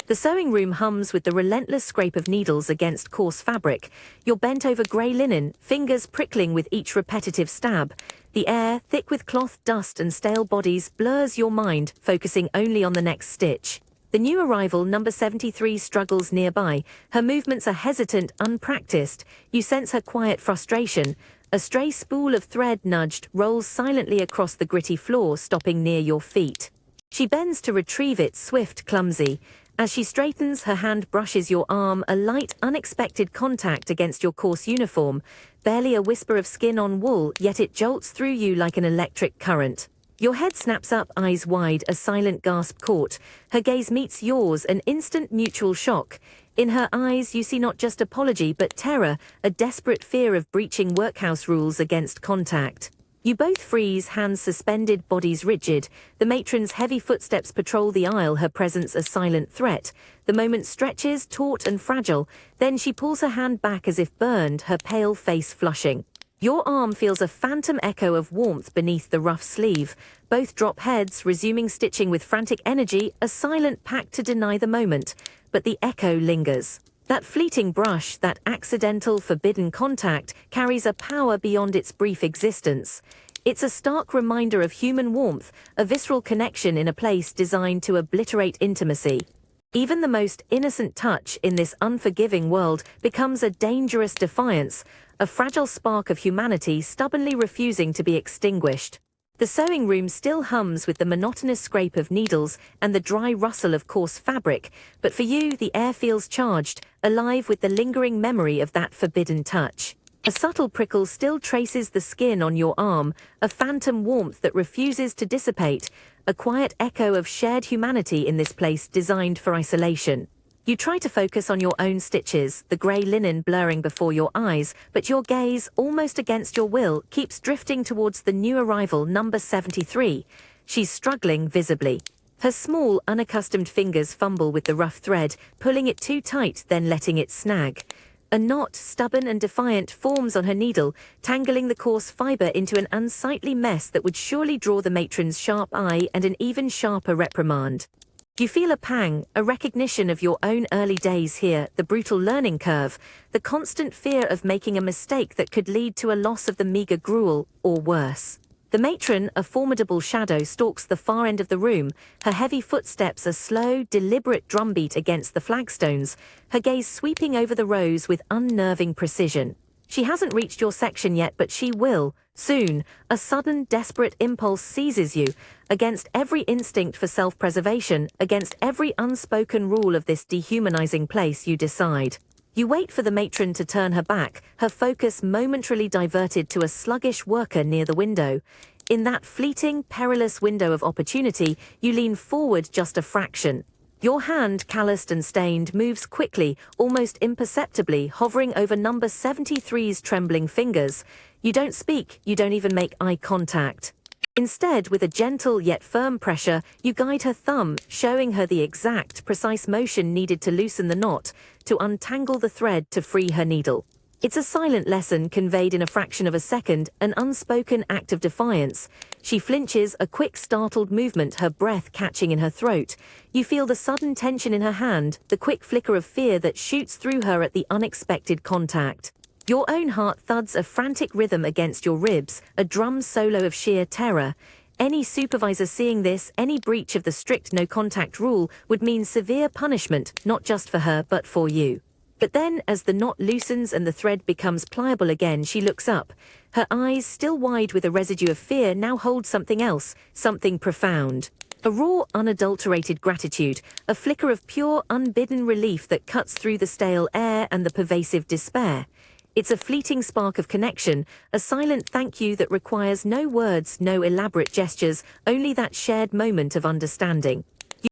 The sewing room hums with the relentless scrape of needles against coarse fabric. You're bent over grey linen, fingers prickling with each repetitive stab. The air, thick with cloth, dust and stale bodies, blurs your mind, focusing only on the next stitch. The new arrival, number 73, struggles nearby. Her movements are hesitant, unpracticed. You sense her quiet frustration. A stray spool of thread, nudged, rolls silently across the gritty floor, stopping near your feet. She bends to retrieve it, swift, clumsy. As she straightens, her hand brushes your arm, a light, unexpected contact against your coarse uniform. Barely a whisper of skin on wool, yet it jolts through you like an electric current. Your head snaps up, eyes wide, a silent gasp caught. Her gaze meets yours, an instant mutual shock. In her eyes you see not just apology but terror, a desperate fear of breaching workhouse rules against contact. You both freeze, hands suspended, bodies rigid. The matron's heavy footsteps patrol the aisle, her presence a silent threat. The moment stretches, taut and fragile, then she pulls her hand back as if burned, her pale face flushing. Your arm feels a phantom echo of warmth beneath the rough sleeve. Both drop heads, resuming stitching with frantic energy, a silent pact to deny the moment. But the echo lingers. That fleeting brush, that accidental, forbidden contact, carries a power beyond its brief existence. It's a stark reminder of human warmth, a visceral connection in a place designed to obliterate intimacy. Even the most innocent touch in this unforgiving world becomes a dangerous defiance, a fragile spark of humanity stubbornly refusing to be extinguished. The sewing room still hums with the monotonous scrape of needles and the dry rustle of coarse fabric, but for you the air feels charged, alive with the lingering memory of that forbidden touch. A subtle prickle still traces the skin on your arm, a phantom warmth that refuses to dissipate, a quiet echo of shared humanity in this place designed for isolation. You try to focus on your own stitches, the grey linen blurring before your eyes, but your gaze, almost against your will, keeps drifting towards the new arrival, number 73. She's struggling visibly. Her small, unaccustomed fingers fumble with the rough thread, pulling it too tight, then letting it snag. A knot, stubborn and defiant, forms on her needle, tangling the coarse fibre into an unsightly mess that would surely draw the matron's sharp eye and an even sharper reprimand. You feel a pang, a recognition of your own early days here, the brutal learning curve, the constant fear of making a mistake that could lead to a loss of the meagre gruel, or worse. The matron, a formidable shadow, stalks the far end of the room, her heavy footsteps a slow, deliberate drumbeat against the flagstones, her gaze sweeping over the rows with unnerving precision. She hasn't reached your section yet, but she will, soon. A sudden, desperate impulse seizes you, against every instinct for self-preservation, against every unspoken rule of this dehumanizing place you decide. You wait for the matron to turn her back, her focus momentarily diverted to a sluggish worker near the window. In that fleeting, perilous window of opportunity, you lean forward just a fraction. Your hand, calloused and stained, moves quickly, almost imperceptibly, hovering over number 73's trembling fingers. You don't speak, you don't even make eye contact. Instead, with a gentle yet firm pressure, you guide her thumb, showing her the exact, precise motion needed to loosen the knot, to untangle the thread to free her needle. It's a silent lesson conveyed in a fraction of a second, an unspoken act of defiance. She flinches, a quick startled movement, her breath catching in her throat. You feel the sudden tension in her hand, the quick flicker of fear that shoots through her at the unexpected contact. Your own heart thuds a frantic rhythm against your ribs, a drum solo of sheer terror. Any supervisor seeing this, any breach of the strict no-contact rule, would mean severe punishment, not just for her but for you. But then, as the knot loosens and the thread becomes pliable again, she looks up. Her eyes, still wide with a residue of fear, now hold something else, something profound. A raw, unadulterated gratitude, a flicker of pure, unbidden relief that cuts through the stale air and the pervasive despair. It's a fleeting spark of connection, a silent thank you that requires no words, no elaborate gestures, only that shared moment of understanding.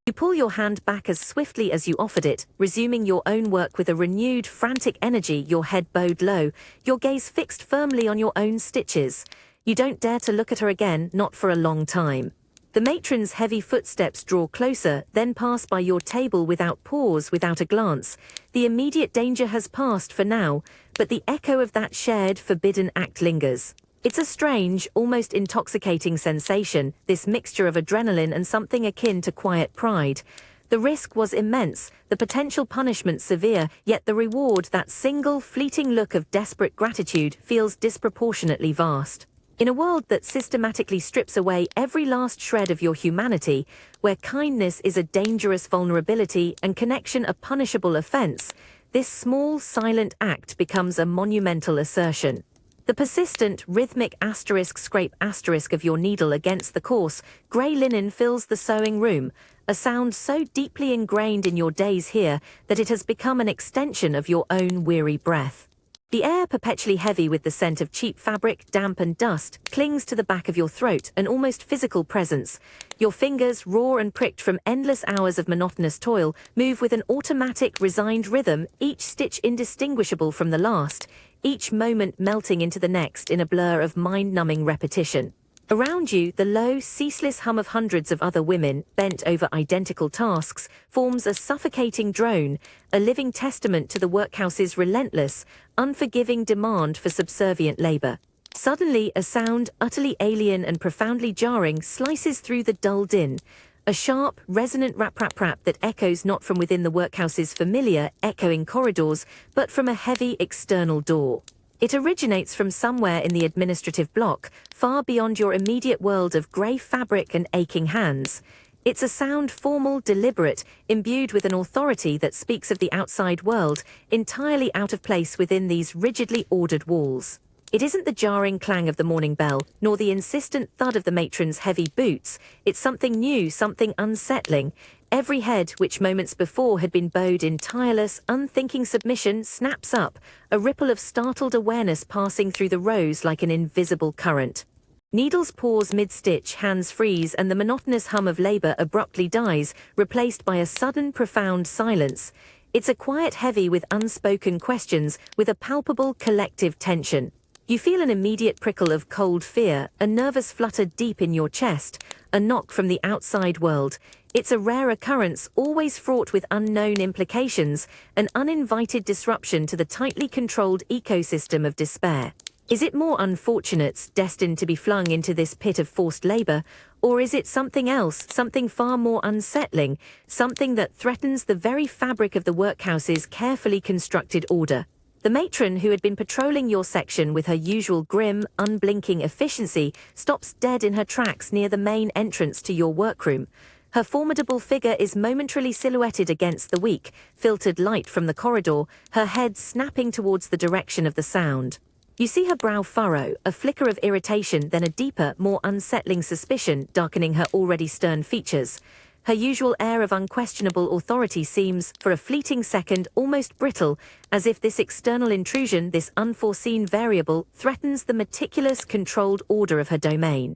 You pull your hand back as swiftly as you offered it, resuming your own work with a renewed, frantic energy, your head bowed low, your gaze fixed firmly on your own stitches. You don't dare to look at her again, not for a long time. The matron's heavy footsteps draw closer, then pass by your table without pause, without a glance. The immediate danger has passed for now, but the echo of that shared, forbidden act lingers. It's a strange, almost intoxicating sensation, this mixture of adrenaline and something akin to quiet pride. The risk was immense, the potential punishment severe, yet the reward, that single, fleeting look of desperate gratitude, feels disproportionately vast. In a world that systematically strips away every last shred of your humanity, where kindness is a dangerous vulnerability and connection a punishable offense, this small, silent act becomes a monumental assertion. The persistent, rhythmic scrape of your needle against the coarse, grey linen fills the sewing room, a sound so deeply ingrained in your days here that it has become an extension of your own weary breath. The air, perpetually heavy with the scent of cheap fabric, damp and dust, clings to the back of your throat, an almost physical presence. Your fingers, raw and pricked from endless hours of monotonous toil, move with an automatic, resigned rhythm, each stitch indistinguishable from the last, each moment melting into the next in a blur of mind-numbing repetition. Around you, the low, ceaseless hum of hundreds of other women, bent over identical tasks, forms a suffocating drone, a living testament to the workhouse's relentless, unforgiving demand for subservient labor. Suddenly, a sound, utterly alien and profoundly jarring, slices through the dull din. A sharp, resonant rap-rap-rap that echoes not from within the workhouse's familiar, echoing corridors, but from a heavy external door. It originates from somewhere in the administrative block, far beyond your immediate world of grey fabric and aching hands. It's a sound formal, deliberate, imbued with an authority that speaks of the outside world, entirely out of place within these rigidly ordered walls. It isn't the jarring clang of the morning bell, nor the insistent thud of the matron's heavy boots. It's something new, something unsettling. Every head, which moments before had been bowed in tireless, unthinking submission, snaps up, a ripple of startled awareness passing through the rows like an invisible current. Needles pause mid-stitch, hands freeze, and the monotonous hum of labor abruptly dies, replaced by a sudden, profound silence. It's a quiet heavy with unspoken questions, with a palpable collective tension. You feel an immediate prickle of cold fear, a nervous flutter deep in your chest, a knock from the outside world. It's a rare occurrence, always fraught with unknown implications, an uninvited disruption to the tightly controlled ecosystem of despair. Is it more unfortunates destined to be flung into this pit of forced labor, or is it something else, something far more unsettling, something that threatens the very fabric of the workhouse's carefully constructed order? The matron who had been patrolling your section with her usual grim, unblinking efficiency stops dead in her tracks near the main entrance to your workroom. Her formidable figure is momentarily silhouetted against the weak, filtered light from the corridor, her head snapping towards the direction of the sound. You see her brow furrow, a flicker of irritation, then a deeper, more unsettling suspicion darkening her already stern features. Her usual air of unquestionable authority seems, for a fleeting second, almost brittle, as if this external intrusion, this unforeseen variable, threatens the meticulous, controlled order of her domain.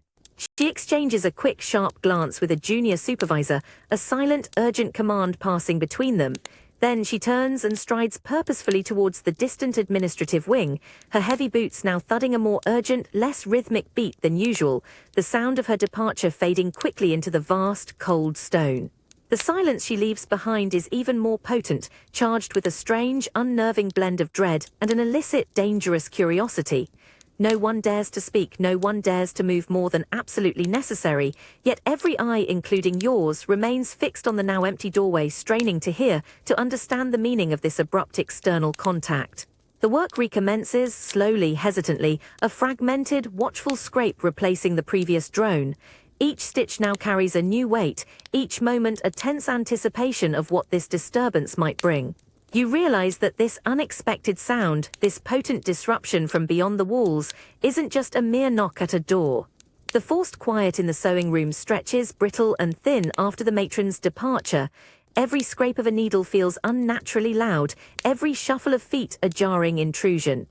She exchanges a quick, sharp glance with a junior supervisor, a silent, urgent command passing between them. Then she turns and strides purposefully towards the distant administrative wing, her heavy boots now thudding a more urgent, less rhythmic beat than usual, the sound of her departure fading quickly into the vast, cold stone. The silence she leaves behind is even more potent, charged with a strange, unnerving blend of dread and an illicit, dangerous curiosity. No one dares to speak, no one dares to move more than absolutely necessary, yet every eye, including yours, remains fixed on the now empty doorway, straining to hear, to understand the meaning of this abrupt external contact. The work recommences, slowly, hesitantly, a fragmented, watchful scrape replacing the previous drone. Each stitch now carries a new weight, each moment a tense anticipation of what this disturbance might bring. You realize that this unexpected sound, this potent disruption from beyond the walls, isn't just a mere knock at a door. The forced quiet in the sewing room stretches, brittle and thin after the matron's departure. Every scrape of a needle feels unnaturally loud, every shuffle of feet a jarring intrusion.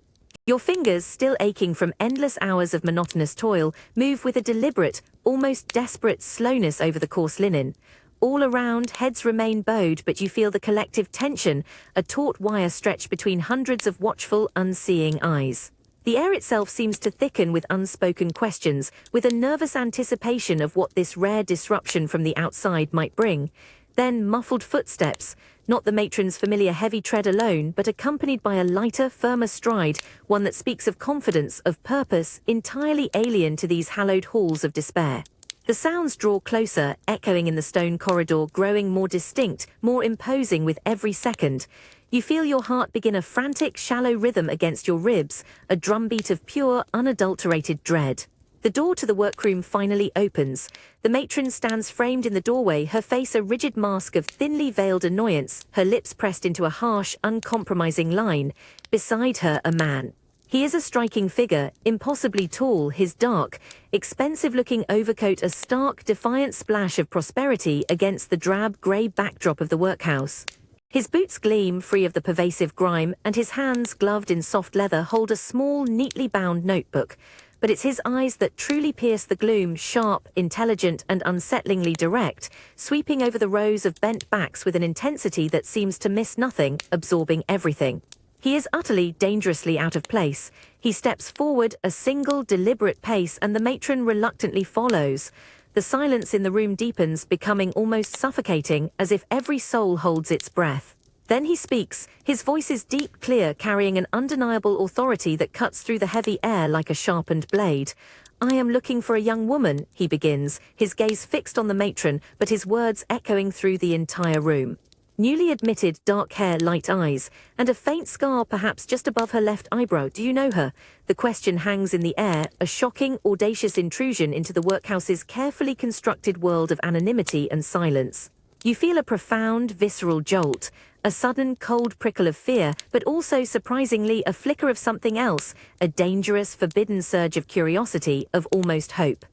Your fingers, still aching from endless hours of monotonous toil, move with a deliberate, almost desperate slowness over the coarse linen. All around, heads remain bowed, but you feel the collective tension, a taut wire stretched between hundreds of watchful, unseeing eyes. The air itself seems to thicken with unspoken questions, with a nervous anticipation of what this rare disruption from the outside might bring. Then muffled footsteps, not the matron's familiar heavy tread alone, but accompanied by a lighter, firmer stride, one that speaks of confidence, of purpose, entirely alien to these hallowed halls of despair. The sounds draw closer, echoing in the stone corridor, growing more distinct, more imposing with every second. You feel your heart begin a frantic, shallow rhythm against your ribs, a drumbeat of pure, unadulterated dread. The door to the workroom finally opens. The matron stands framed in the doorway, her face a rigid mask of thinly veiled annoyance, her lips pressed into a harsh, uncompromising line. Beside her, a man. He is a striking figure, impossibly tall, his dark, expensive-looking overcoat a stark, defiant splash of prosperity against the drab, grey backdrop of the workhouse. His boots gleam free of the pervasive grime, and his hands, gloved in soft leather, hold a small, neatly bound notebook. But it's his eyes that truly pierce the gloom, sharp, intelligent, and unsettlingly direct, sweeping over the rows of bent backs with an intensity that seems to miss nothing, absorbing everything. He is utterly, dangerously out of place. He steps forward a single, deliberate pace, and the matron reluctantly follows. The silence in the room deepens, becoming almost suffocating, as if every soul holds its breath. Then he speaks. His voice is deep, clear, carrying an undeniable authority that cuts through the heavy air like a sharpened blade. "I am looking for a young woman," he begins, his gaze fixed on the matron, but his words echoing through the entire room. Newly admitted, dark hair, light eyes, and a faint scar perhaps just above her left eyebrow. Do you know her? The question hangs in the air, a shocking, audacious intrusion into the workhouse's carefully constructed world of anonymity and silence. You feel a profound, visceral jolt, a sudden, cold prickle of fear, but also, surprisingly, a flicker of something else, a dangerous, forbidden surge of curiosity, of almost hope.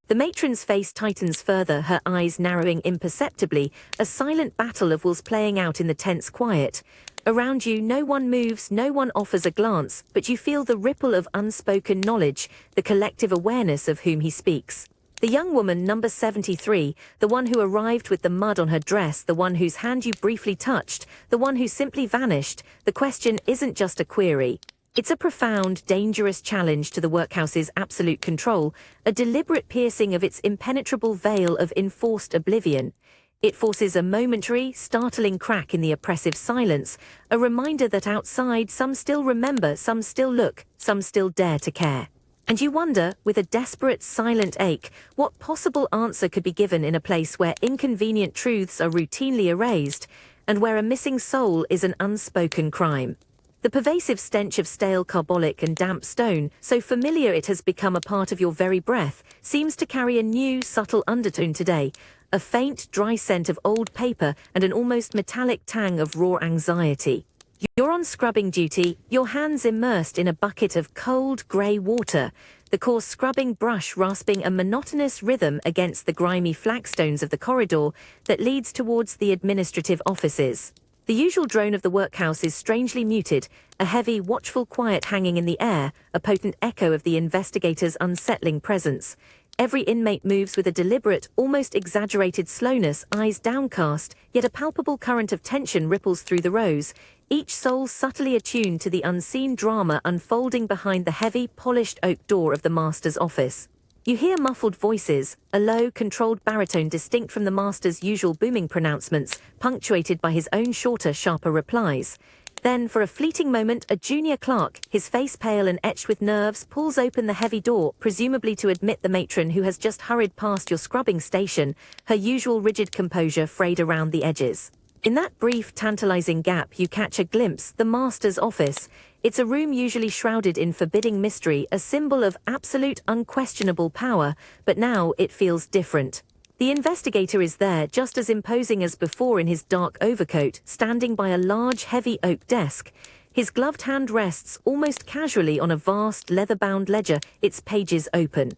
The matron's face tightens further, her eyes narrowing imperceptibly, a silent battle of wills playing out in the tense quiet. Around you, no one moves, no one offers a glance, but you feel the ripple of unspoken knowledge, the collective awareness of whom he speaks. The young woman, number 73, the one who arrived with the mud on her dress, the one whose hand you briefly touched, the one who simply vanished. The question isn't just a query. It's a profound, dangerous challenge to the workhouse's absolute control, a deliberate piercing of its impenetrable veil of enforced oblivion. It forces a momentary, startling crack in the oppressive silence, a reminder that outside some still remember, some still look, some still dare to care. And you wonder, with a desperate, silent ache, what possible answer could be given in a place where inconvenient truths are routinely erased, and where a missing soul is an unspoken crime. The pervasive stench of stale carbolic and damp stone, so familiar it has become a part of your very breath, seems to carry a new, subtle undertone today, a faint, dry scent of old paper and an almost metallic tang of raw anxiety. You're on scrubbing duty, your hands immersed in a bucket of cold, grey water, the coarse scrubbing brush rasping a monotonous rhythm against the grimy flagstones of the corridor that leads towards the administrative offices. The usual drone of the workhouse is strangely muted, a heavy, watchful quiet hanging in the air, a potent echo of the investigator's unsettling presence. Every inmate moves with a deliberate, almost exaggerated slowness, eyes downcast, yet a palpable current of tension ripples through the rows, each soul subtly attuned to the unseen drama unfolding behind the heavy, polished oak door of the master's office. You hear muffled voices, a low, controlled baritone distinct from the master's usual booming pronouncements, punctuated by his own shorter, sharper replies. Then, for a fleeting moment, a junior clerk, his face pale and etched with nerves, pulls open the heavy door, presumably to admit the matron who has just hurried past your scrubbing station, her usual rigid composure frayed around the edges. In that brief, tantalizing gap, you catch a glimpse, the master's office. It's a room usually shrouded in forbidding mystery, a symbol of absolute, unquestionable power, but now it feels different. The investigator is there, just as imposing as before in his dark overcoat, standing by a large, heavy oak desk. His gloved hand rests almost casually on a vast, leather-bound ledger, its pages open.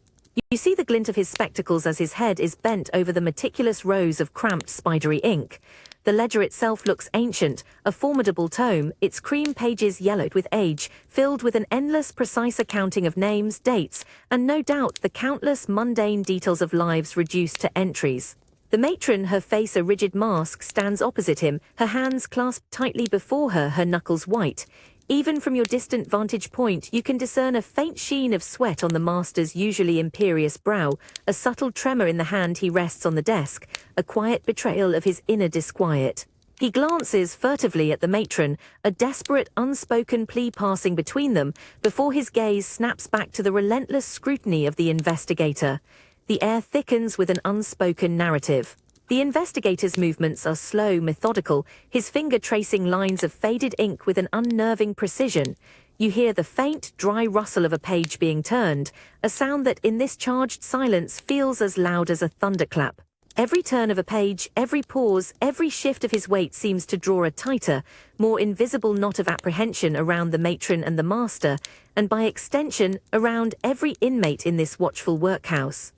You see the glint of his spectacles as his head is bent over the meticulous rows of cramped, spidery ink. The ledger itself looks ancient, a formidable tome, its cream pages yellowed with age, filled with an endless, precise accounting of names, dates, and no doubt the countless mundane details of lives reduced to entries. The matron, her face a rigid mask, stands opposite him, her hands clasped tightly before her, her knuckles white. Even from your distant vantage point, you can discern a faint sheen of sweat on the master's usually imperious brow, a subtle tremor in the hand he rests on the desk, a quiet betrayal of his inner disquiet. He glances furtively at the matron, a desperate, unspoken plea passing between them, before his gaze snaps back to the relentless scrutiny of the investigator. The air thickens with an unspoken narrative. The investigator's movements are slow, methodical, his finger tracing lines of faded ink with an unnerving precision. You hear the faint, dry rustle of a page being turned, a sound that in this charged silence feels as loud as a thunderclap. Every turn of a page, every pause, every shift of his weight seems to draw a tighter, more invisible knot of apprehension around the matron and the master, and by extension, around every inmate in this watchful workhouse.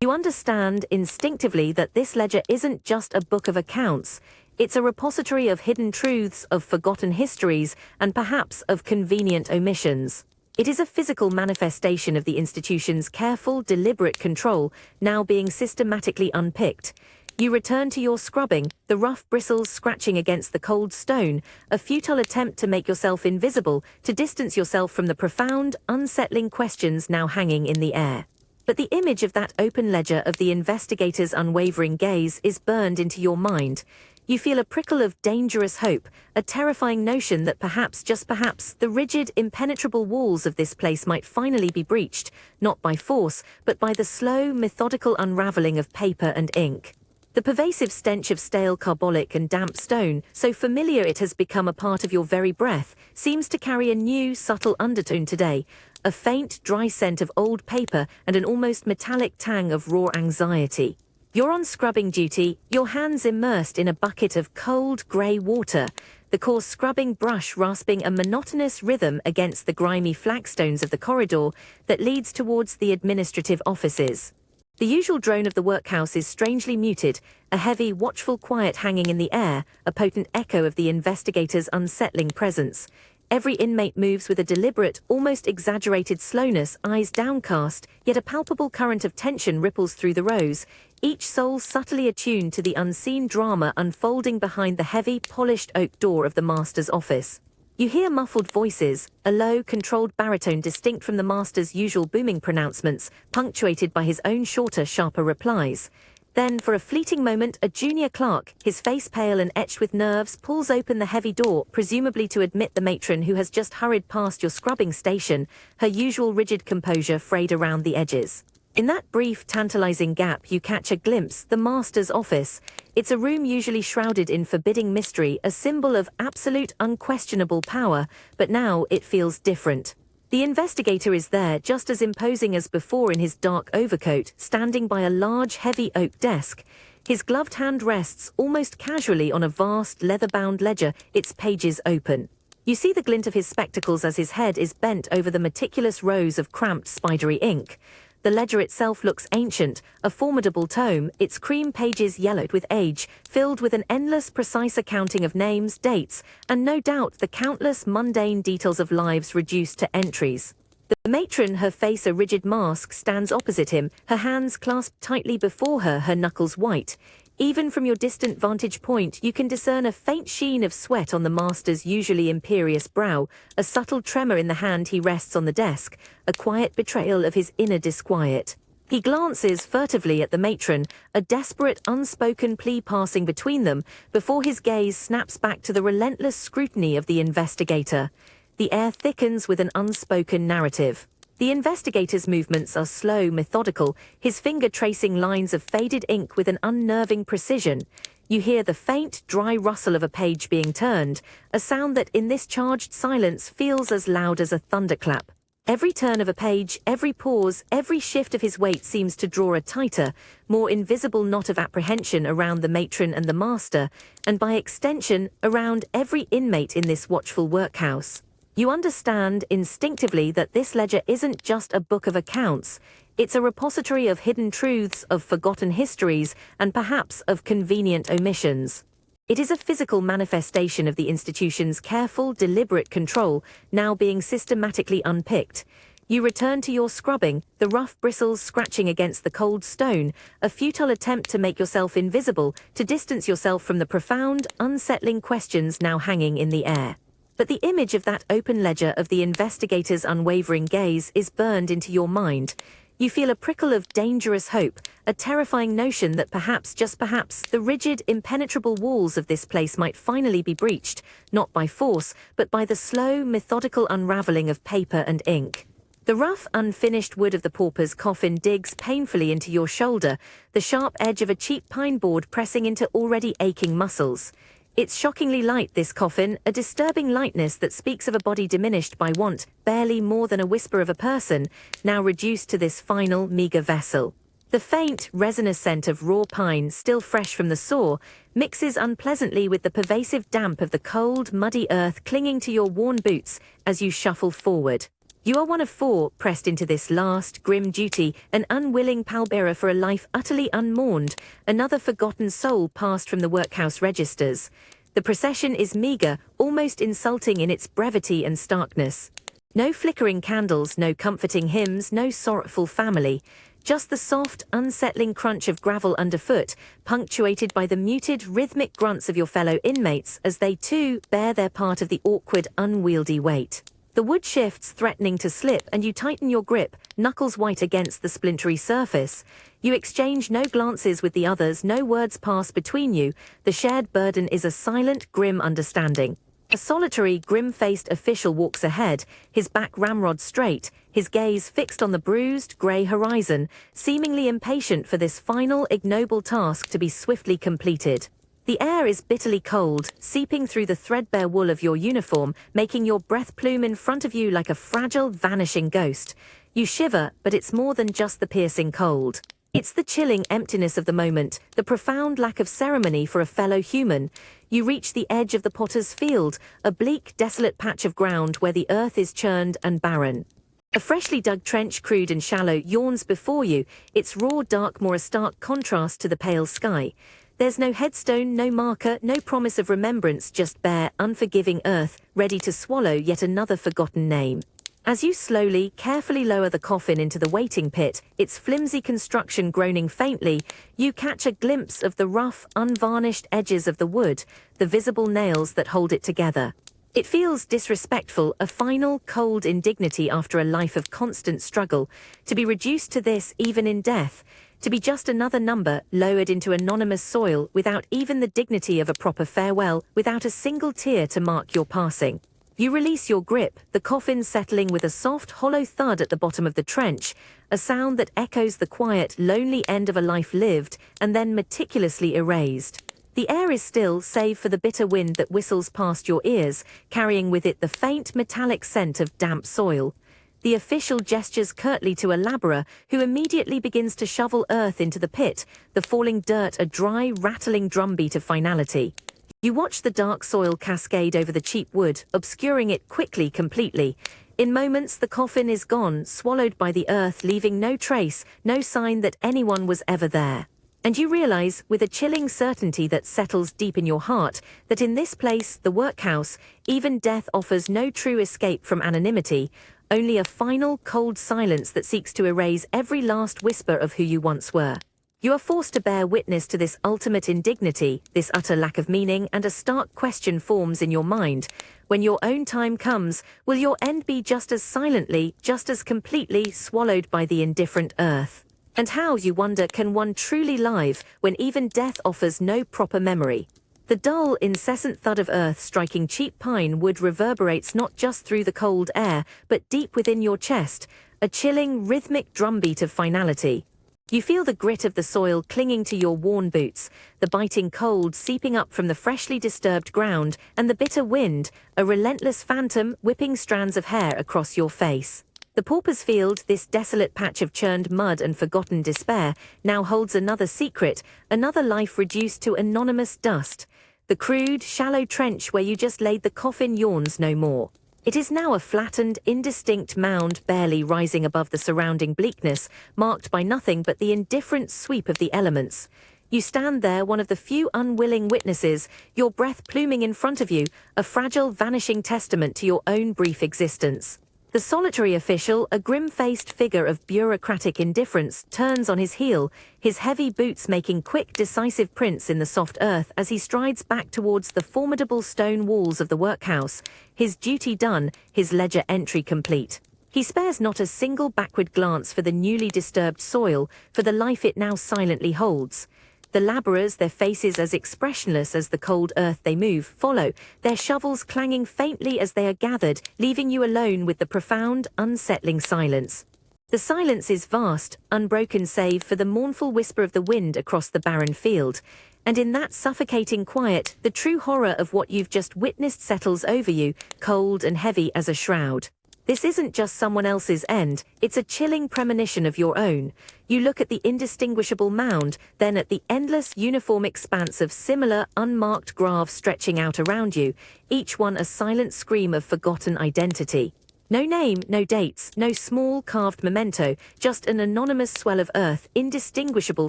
You understand instinctively that this ledger isn't just a book of accounts, It's a repository of hidden truths, of forgotten histories, and perhaps of convenient omissions. It is a physical manifestation of the institution's careful, deliberate control, now being systematically unpicked. You return to your scrubbing, the rough bristles scratching against the cold stone, a futile attempt to make yourself invisible, to distance yourself from the profound, unsettling questions now hanging in the air. But the image of that open ledger of the investigator's unwavering gaze is burned into your mind. You feel a prickle of dangerous hope, a terrifying notion that perhaps, just perhaps, the rigid, impenetrable walls of this place might finally be breached, not by force, but by the slow, methodical unraveling of paper and ink. The pervasive stench of stale carbolic and damp stone, so familiar it has become a part of your very breath, seems to carry a new, subtle undertone today, a faint, dry scent of old paper and an almost metallic tang of raw anxiety. You're on scrubbing duty, your hands immersed in a bucket of cold, grey water, the coarse scrubbing brush rasping a monotonous rhythm against the grimy flagstones of the corridor that leads towards the administrative offices. The usual drone of the workhouse is strangely muted, a heavy, watchful quiet hanging in the air, a potent echo of the investigator's unsettling presence. Every inmate moves with a deliberate, almost exaggerated slowness, eyes downcast, yet a palpable current of tension ripples through the rows, each soul subtly attuned to the unseen drama unfolding behind the heavy, polished oak door of the master's office. You hear muffled voices, a low, controlled baritone distinct from the master's usual booming pronouncements, punctuated by his own shorter, sharper replies. Then, for a fleeting moment, a junior clerk, his face pale and etched with nerves, pulls open the heavy door, presumably to admit the matron who has just hurried past your scrubbing station, her usual rigid composure frayed around the edges. In that brief, tantalizing gap, you catch a glimpse, the master's office. It's a room usually shrouded in forbidding mystery, a symbol of absolute, unquestionable power, but now it feels different. The investigator is there, just as imposing as before in his dark overcoat, standing by a large, heavy oak desk. His gloved hand rests almost casually on a vast, leather-bound ledger, its pages open. You see the glint of his spectacles as his head is bent over the meticulous rows of cramped, spidery ink. The ledger itself looks ancient, a formidable tome, its cream pages yellowed with age, filled with an endless, precise accounting of names, dates, and no doubt the countless mundane details of lives reduced to entries. The matron, her face a rigid mask, stands opposite him, her hands clasped tightly before her, her knuckles white. Even from your distant vantage point, you can discern a faint sheen of sweat on the master's usually imperious brow, a subtle tremor in the hand he rests on the desk, a quiet betrayal of his inner disquiet. He glances furtively at the matron, a desperate, unspoken plea passing between them, before his gaze snaps back to the relentless scrutiny of the investigator. The air thickens with an unspoken narrative. The investigator's movements are slow, methodical, his finger tracing lines of faded ink with an unnerving precision. You hear the faint, dry rustle of a page being turned, a sound that in this charged silence feels as loud as a thunderclap. Every turn of a page, every pause, every shift of his weight seems to draw a tighter, more invisible knot of apprehension around the matron and the master, and by extension, around every inmate in this watchful workhouse. You understand instinctively that this ledger isn't just a book of accounts, it's a repository of hidden truths, of forgotten histories, and perhaps of convenient omissions. It is a physical manifestation of the institution's careful, deliberate control, now being systematically unpicked. You return to your scrubbing, the rough bristles scratching against the cold stone, a futile attempt to make yourself invisible, to distance yourself from the profound, unsettling questions now hanging in the air. But the image of that open ledger of the investigator's unwavering gaze is burned into your mind. You feel a prickle of dangerous hope, a terrifying notion that perhaps, just perhaps, the rigid, impenetrable walls of this place might finally be breached, not by force, but by the slow, methodical unraveling of paper and ink. The rough, unfinished wood of the pauper's coffin digs painfully into your shoulder, the sharp edge of a cheap pine board pressing into already aching muscles. It's shockingly light, this coffin, a disturbing lightness that speaks of a body diminished by want, barely more than a whisper of a person, now reduced to this final, meager vessel. The faint, resinous scent of raw pine, still fresh from the saw, mixes unpleasantly with the pervasive damp of the cold, muddy earth clinging to your worn boots as you shuffle forward. You are one of four pressed into this last, grim duty, an unwilling pallbearer for a life utterly unmourned, another forgotten soul passed from the workhouse registers. The procession is meagre, almost insulting in its brevity and starkness. No flickering candles, no comforting hymns, no sorrowful family. Just the soft, unsettling crunch of gravel underfoot, punctuated by the muted, rhythmic grunts of your fellow inmates as they too bear their part of the awkward, unwieldy weight. The wood shifts, threatening to slip, and you tighten your grip, knuckles white against the splintery surface. You exchange no glances with the others, no words pass between you. The shared burden is a silent, grim understanding. A solitary, grim-faced official walks ahead, his back ramrod straight, his gaze fixed on the bruised, grey horizon, seemingly impatient for this final, ignoble task to be swiftly completed. The air is bitterly cold, seeping through the threadbare wool of your uniform, making your breath plume in front of you like a fragile, vanishing ghost. You shiver, but it's more than just the piercing cold. It's the chilling emptiness of the moment, the profound lack of ceremony for a fellow human. You reach the edge of the potter's field, a bleak, desolate patch of ground where the earth is churned and barren. A freshly dug trench, crude and shallow, yawns before you, its raw dark more a stark contrast to the pale sky. There's no headstone, no marker, no promise of remembrance, just bare, unforgiving earth, ready to swallow yet another forgotten name. As you slowly, carefully lower the coffin into the waiting pit, its flimsy construction groaning faintly, you catch a glimpse of the rough, unvarnished edges of the wood, the visible nails that hold it together. It feels disrespectful, a final, cold indignity after a life of constant struggle, to be reduced to this even in death, to be just another number lowered into anonymous soil without even the dignity of a proper farewell, without a single tear to mark your passing. You release your grip, the coffin settling with a soft, hollow thud at the bottom of the trench, a sound that echoes the quiet, lonely end of a life lived and then meticulously erased. The air is still, save for the bitter wind that whistles past your ears, carrying with it the faint, metallic scent of damp soil. The official gestures curtly to a labourer, who immediately begins to shovel earth into the pit, the falling dirt a dry, rattling drumbeat of finality. You watch the dark soil cascade over the cheap wood, obscuring it quickly, completely. In moments, the coffin is gone, swallowed by the earth, leaving no trace, no sign that anyone was ever there. And you realize, with a chilling certainty that settles deep in your heart, that in this place, the workhouse, even death offers no true escape from anonymity, only a final, cold silence that seeks to erase every last whisper of who you once were. You are forced to bear witness to this ultimate indignity, this utter lack of meaning, and a stark question forms in your mind. When your own time comes, will your end be just as silently, just as completely swallowed by the indifferent earth? And how, you wonder, can one truly live when even death offers no proper memory? The dull, incessant thud of earth striking cheap pine wood reverberates not just through the cold air, but deep within your chest, a chilling, rhythmic drumbeat of finality. You feel the grit of the soil clinging to your worn boots, the biting cold seeping up from the freshly disturbed ground, and the bitter wind, a relentless phantom whipping strands of hair across your face. The pauper's field, this desolate patch of churned mud and forgotten despair, now holds another secret, another life reduced to anonymous dust. The crude, shallow trench where you just laid the coffin yawns no more. It is now a flattened, indistinct mound barely rising above the surrounding bleakness, marked by nothing but the indifferent sweep of the elements. You stand there, one of the few unwilling witnesses, your breath pluming in front of you, a fragile, vanishing testament to your own brief existence. The solitary official, a grim-faced figure of bureaucratic indifference, turns on his heel, his heavy boots making quick, decisive prints in the soft earth as he strides back towards the formidable stone walls of the workhouse, his duty done, his ledger entry complete. He spares not a single backward glance for the newly disturbed soil, for the life it now silently holds. The labourers, their faces as expressionless as the cold earth they move, follow, their shovels clanging faintly as they are gathered, leaving you alone with the profound, unsettling silence. The silence is vast, unbroken save for the mournful whisper of the wind across the barren field. And in that suffocating quiet, the true horror of what you've just witnessed settles over you, cold and heavy as a shroud. This isn't just someone else's end, it's a chilling premonition of your own. You look at the indistinguishable mound, then at the endless uniform expanse of similar, unmarked graves stretching out around you, each one a silent scream of forgotten identity. No name, no dates, no small carved memento, just an anonymous swell of earth, indistinguishable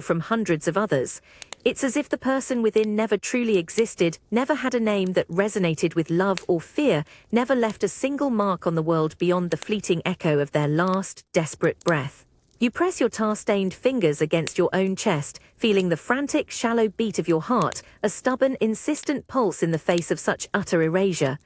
from hundreds of others. It's as if the person within never truly existed, never had a name that resonated with love or fear, never left a single mark on the world beyond the fleeting echo of their last, desperate breath. You press your tar-stained fingers against your own chest, feeling the frantic, shallow beat of your heart, a stubborn, insistent pulse in the face of such utter erasure.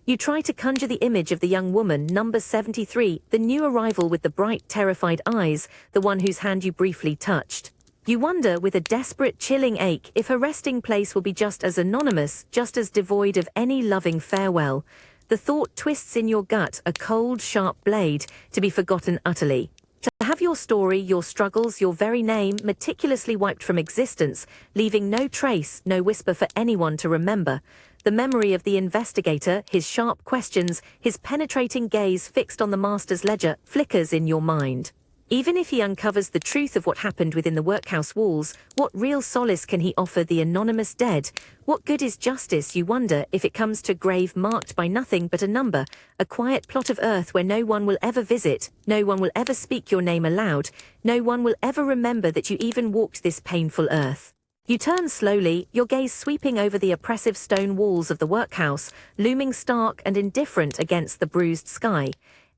You try to conjure the image of the young woman, number 73, the new arrival with the bright, terrified eyes, the one whose hand you briefly touched. You wonder, with a desperate, chilling ache, if her resting place will be just as anonymous, just as devoid of any loving farewell. The thought twists in your gut, a cold, sharp blade, to be forgotten utterly. To have your story, your struggles, your very name meticulously wiped from existence, leaving no trace, no whisper for anyone to remember. The memory of the investigator, his sharp questions, his penetrating gaze fixed on the master's ledger, flickers in your mind. Even if he uncovers the truth of what happened within the workhouse walls, what real solace can he offer the anonymous dead? What good is justice, you wonder, if it comes to a grave marked by nothing but a number, a quiet plot of earth where no one will ever visit, no one will ever speak your name aloud, no one will ever remember that you even walked this painful earth. You turn slowly, your gaze sweeping over the oppressive stone walls of the workhouse, looming stark and indifferent against the bruised sky.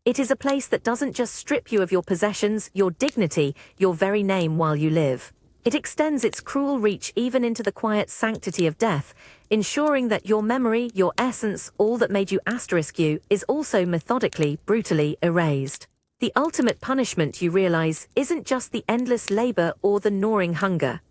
It is a place that doesn't just strip you of your possessions, your dignity, your very name while you live. It extends its cruel reach even into the quiet sanctity of death, ensuring that your memory, your essence, all that made you asterisk you, is also methodically, brutally erased. The ultimate punishment, you realize, isn't just the endless labor or the gnawing hunger.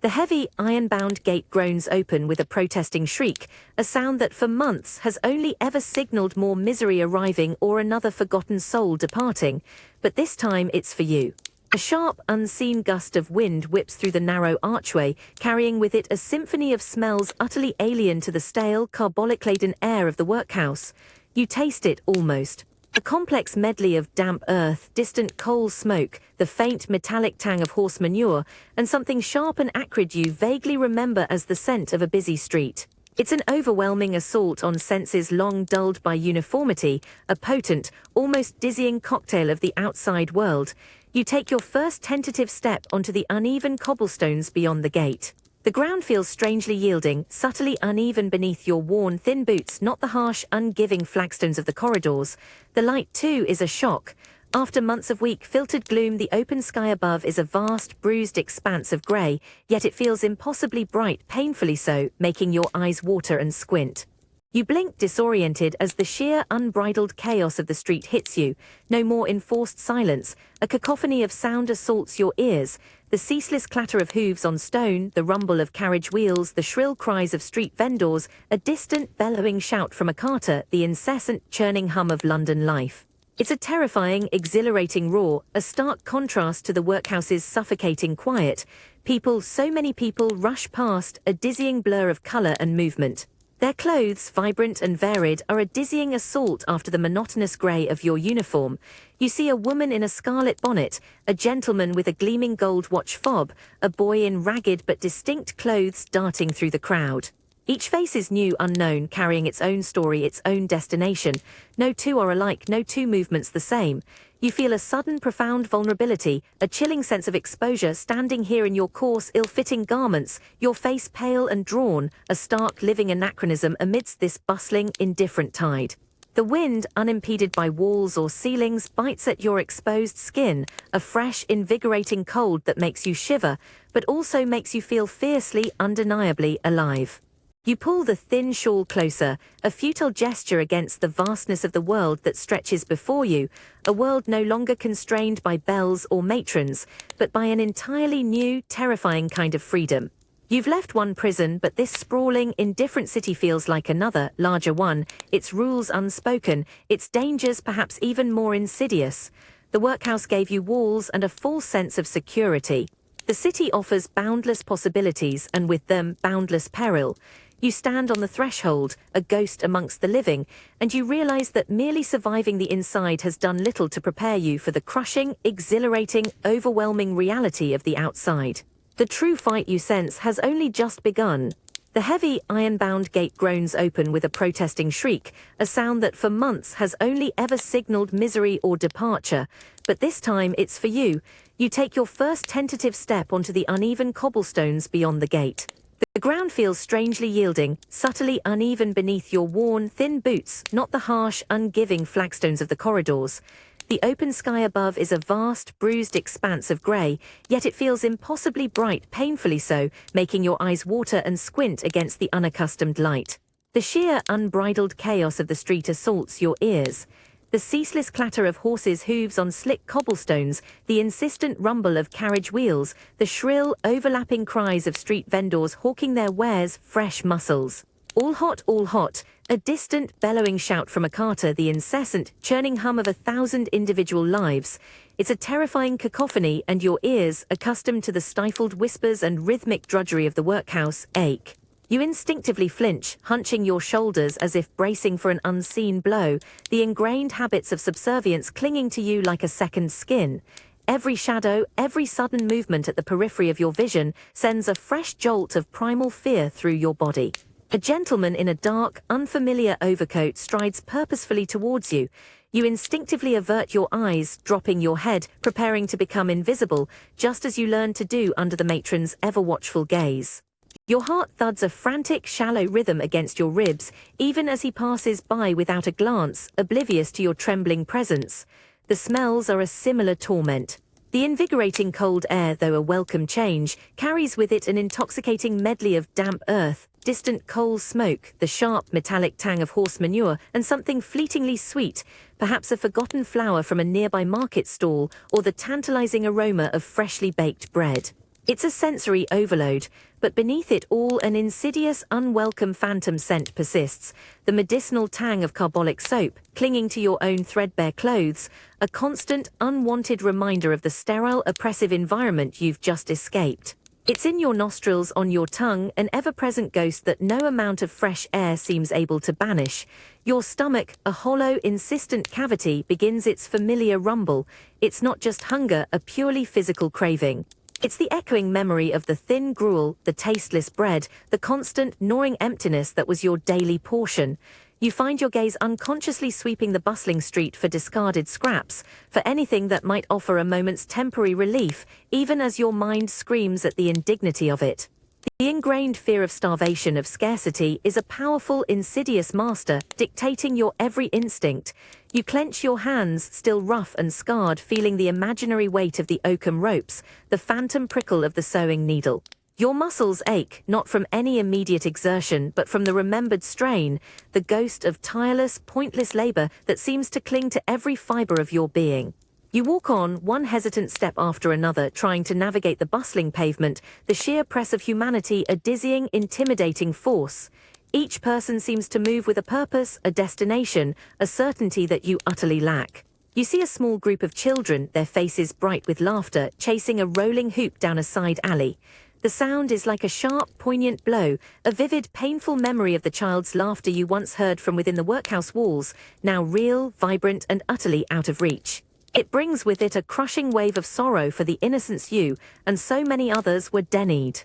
The heavy, iron-bound gate groans open with a protesting shriek, a sound that for months has only ever signaled more misery arriving or another forgotten soul departing, but this time it's for you. A sharp, unseen gust of wind whips through the narrow archway, carrying with it a symphony of smells utterly alien to the stale, carbolic-laden air of the workhouse. You taste it almost. A complex medley of damp earth, distant coal smoke, the faint metallic tang of horse manure, and something sharp and acrid you vaguely remember as the scent of a busy street. It's an overwhelming assault on senses long dulled by uniformity, a potent, almost dizzying cocktail of the outside world. You take your first tentative step onto the uneven cobblestones beyond the gate. The ground feels strangely yielding, subtly uneven beneath your worn, thin boots, not the harsh, ungiving flagstones of the corridors. The light, too, is a shock. After months of weak, filtered gloom, the open sky above is a vast, bruised expanse of grey, yet it feels impossibly bright, painfully so, making your eyes water and squint. You blink disoriented as the sheer, unbridled chaos of the street hits you. No more enforced silence. A cacophony of sound assaults your ears. The ceaseless clatter of hooves on stone, the rumble of carriage wheels, the shrill cries of street vendors, a distant, bellowing shout from a carter, the incessant, churning hum of London life. It's a terrifying, exhilarating roar, a stark contrast to the workhouse's suffocating quiet. People, so many people, rush past, a dizzying blur of colour and movement. Their clothes, vibrant and varied, are a dizzying assault after the monotonous grey of your uniform. You see a woman in a scarlet bonnet, a gentleman with a gleaming gold watch fob, a boy in ragged but distinct clothes darting through the crowd. Each face is new, unknown, carrying its own story, its own destination. No two are alike, no two movements the same. You feel a sudden, profound vulnerability, a chilling sense of exposure standing here in your coarse, ill-fitting garments, your face pale and drawn, a stark, living anachronism amidst this bustling, indifferent tide. The wind, unimpeded by walls or ceilings, bites at your exposed skin, a fresh, invigorating cold that makes you shiver, but also makes you feel fiercely, undeniably alive. You pull the thin shawl closer, a futile gesture against the vastness of the world that stretches before you, a world no longer constrained by bells or matrons, but by an entirely new, terrifying kind of freedom. You've left one prison, but this sprawling, indifferent city feels like another, larger one, its rules unspoken, its dangers perhaps even more insidious. The workhouse gave you walls and a false sense of security. The city offers boundless possibilities and with them boundless peril. You stand on the threshold, a ghost amongst the living, and you realize that merely surviving the inside has done little to prepare you for the crushing, exhilarating, overwhelming reality of the outside. The true fight, you sense, has only just begun. The heavy, iron-bound gate groans open with a protesting shriek, a sound that for months has only ever signaled misery or departure. But this time it's for you. You take your first tentative step onto the uneven cobblestones beyond the gate. The ground feels strangely yielding, subtly uneven beneath your worn, thin boots, not the harsh, ungiving flagstones of the corridors. The open sky above is a vast, bruised expanse of grey, yet it feels impossibly bright, painfully so, making your eyes water and squint against the unaccustomed light. The sheer, unbridled chaos of the street assaults your ears. The ceaseless clatter of horses' hooves on slick cobblestones, the insistent rumble of carriage wheels, the shrill, overlapping cries of street vendors hawking their wares, fresh mussels. All hot, a distant, bellowing shout from a carter, the incessant, churning hum of 1,000 individual lives. It's a terrifying cacophony, and your ears, accustomed to the stifled whispers and rhythmic drudgery of the workhouse, ache. You instinctively flinch, hunching your shoulders as if bracing for an unseen blow, the ingrained habits of subservience clinging to you like a second skin. Every shadow, every sudden movement at the periphery of your vision sends a fresh jolt of primal fear through your body. A gentleman in a dark, unfamiliar overcoat strides purposefully towards you. You instinctively avert your eyes, dropping your head, preparing to become invisible, just as you learned to do under the matron's ever-watchful gaze. Your heart thuds a frantic, shallow rhythm against your ribs, even as he passes by without a glance, oblivious to your trembling presence. The smells are a similar torment. The invigorating cold air, though a welcome change, carries with it an intoxicating medley of damp earth, distant coal smoke, the sharp metallic tang of horse manure, and something fleetingly sweet, perhaps a forgotten flower from a nearby market stall, or the tantalizing aroma of freshly baked bread. It's a sensory overload, but beneath it all an insidious, unwelcome phantom scent persists, the medicinal tang of carbolic soap, clinging to your own threadbare clothes, a constant, unwanted reminder of the sterile, oppressive environment you've just escaped. It's in your nostrils, on your tongue, an ever-present ghost that no amount of fresh air seems able to banish. Your stomach, a hollow, insistent cavity, begins its familiar rumble. It's not just hunger, a purely physical craving. It's the echoing memory of the thin gruel, the tasteless bread, the constant, gnawing emptiness that was your daily portion. You find your gaze unconsciously sweeping the bustling street for discarded scraps, for anything that might offer a moment's temporary relief, even as your mind screams at the indignity of it. The ingrained fear of starvation, of scarcity, is a powerful, insidious master, dictating your every instinct. You clench your hands, still rough and scarred, feeling the imaginary weight of the oakum ropes, the phantom prickle of the sewing needle. Your muscles ache, not from any immediate exertion, but from the remembered strain, the ghost of tireless, pointless labor that seems to cling to every fiber of your being. You walk on, one hesitant step after another, trying to navigate the bustling pavement, the sheer press of humanity a dizzying, intimidating force. Each person seems to move with a purpose, a destination, a certainty that you utterly lack. You see a small group of children, their faces bright with laughter, chasing a rolling hoop down a side alley. The sound is like a sharp, poignant blow, a vivid, painful memory of the child's laughter you once heard from within the workhouse walls, now real, vibrant, and utterly out of reach. It brings with it a crushing wave of sorrow for the innocence you, and so many others, were denied.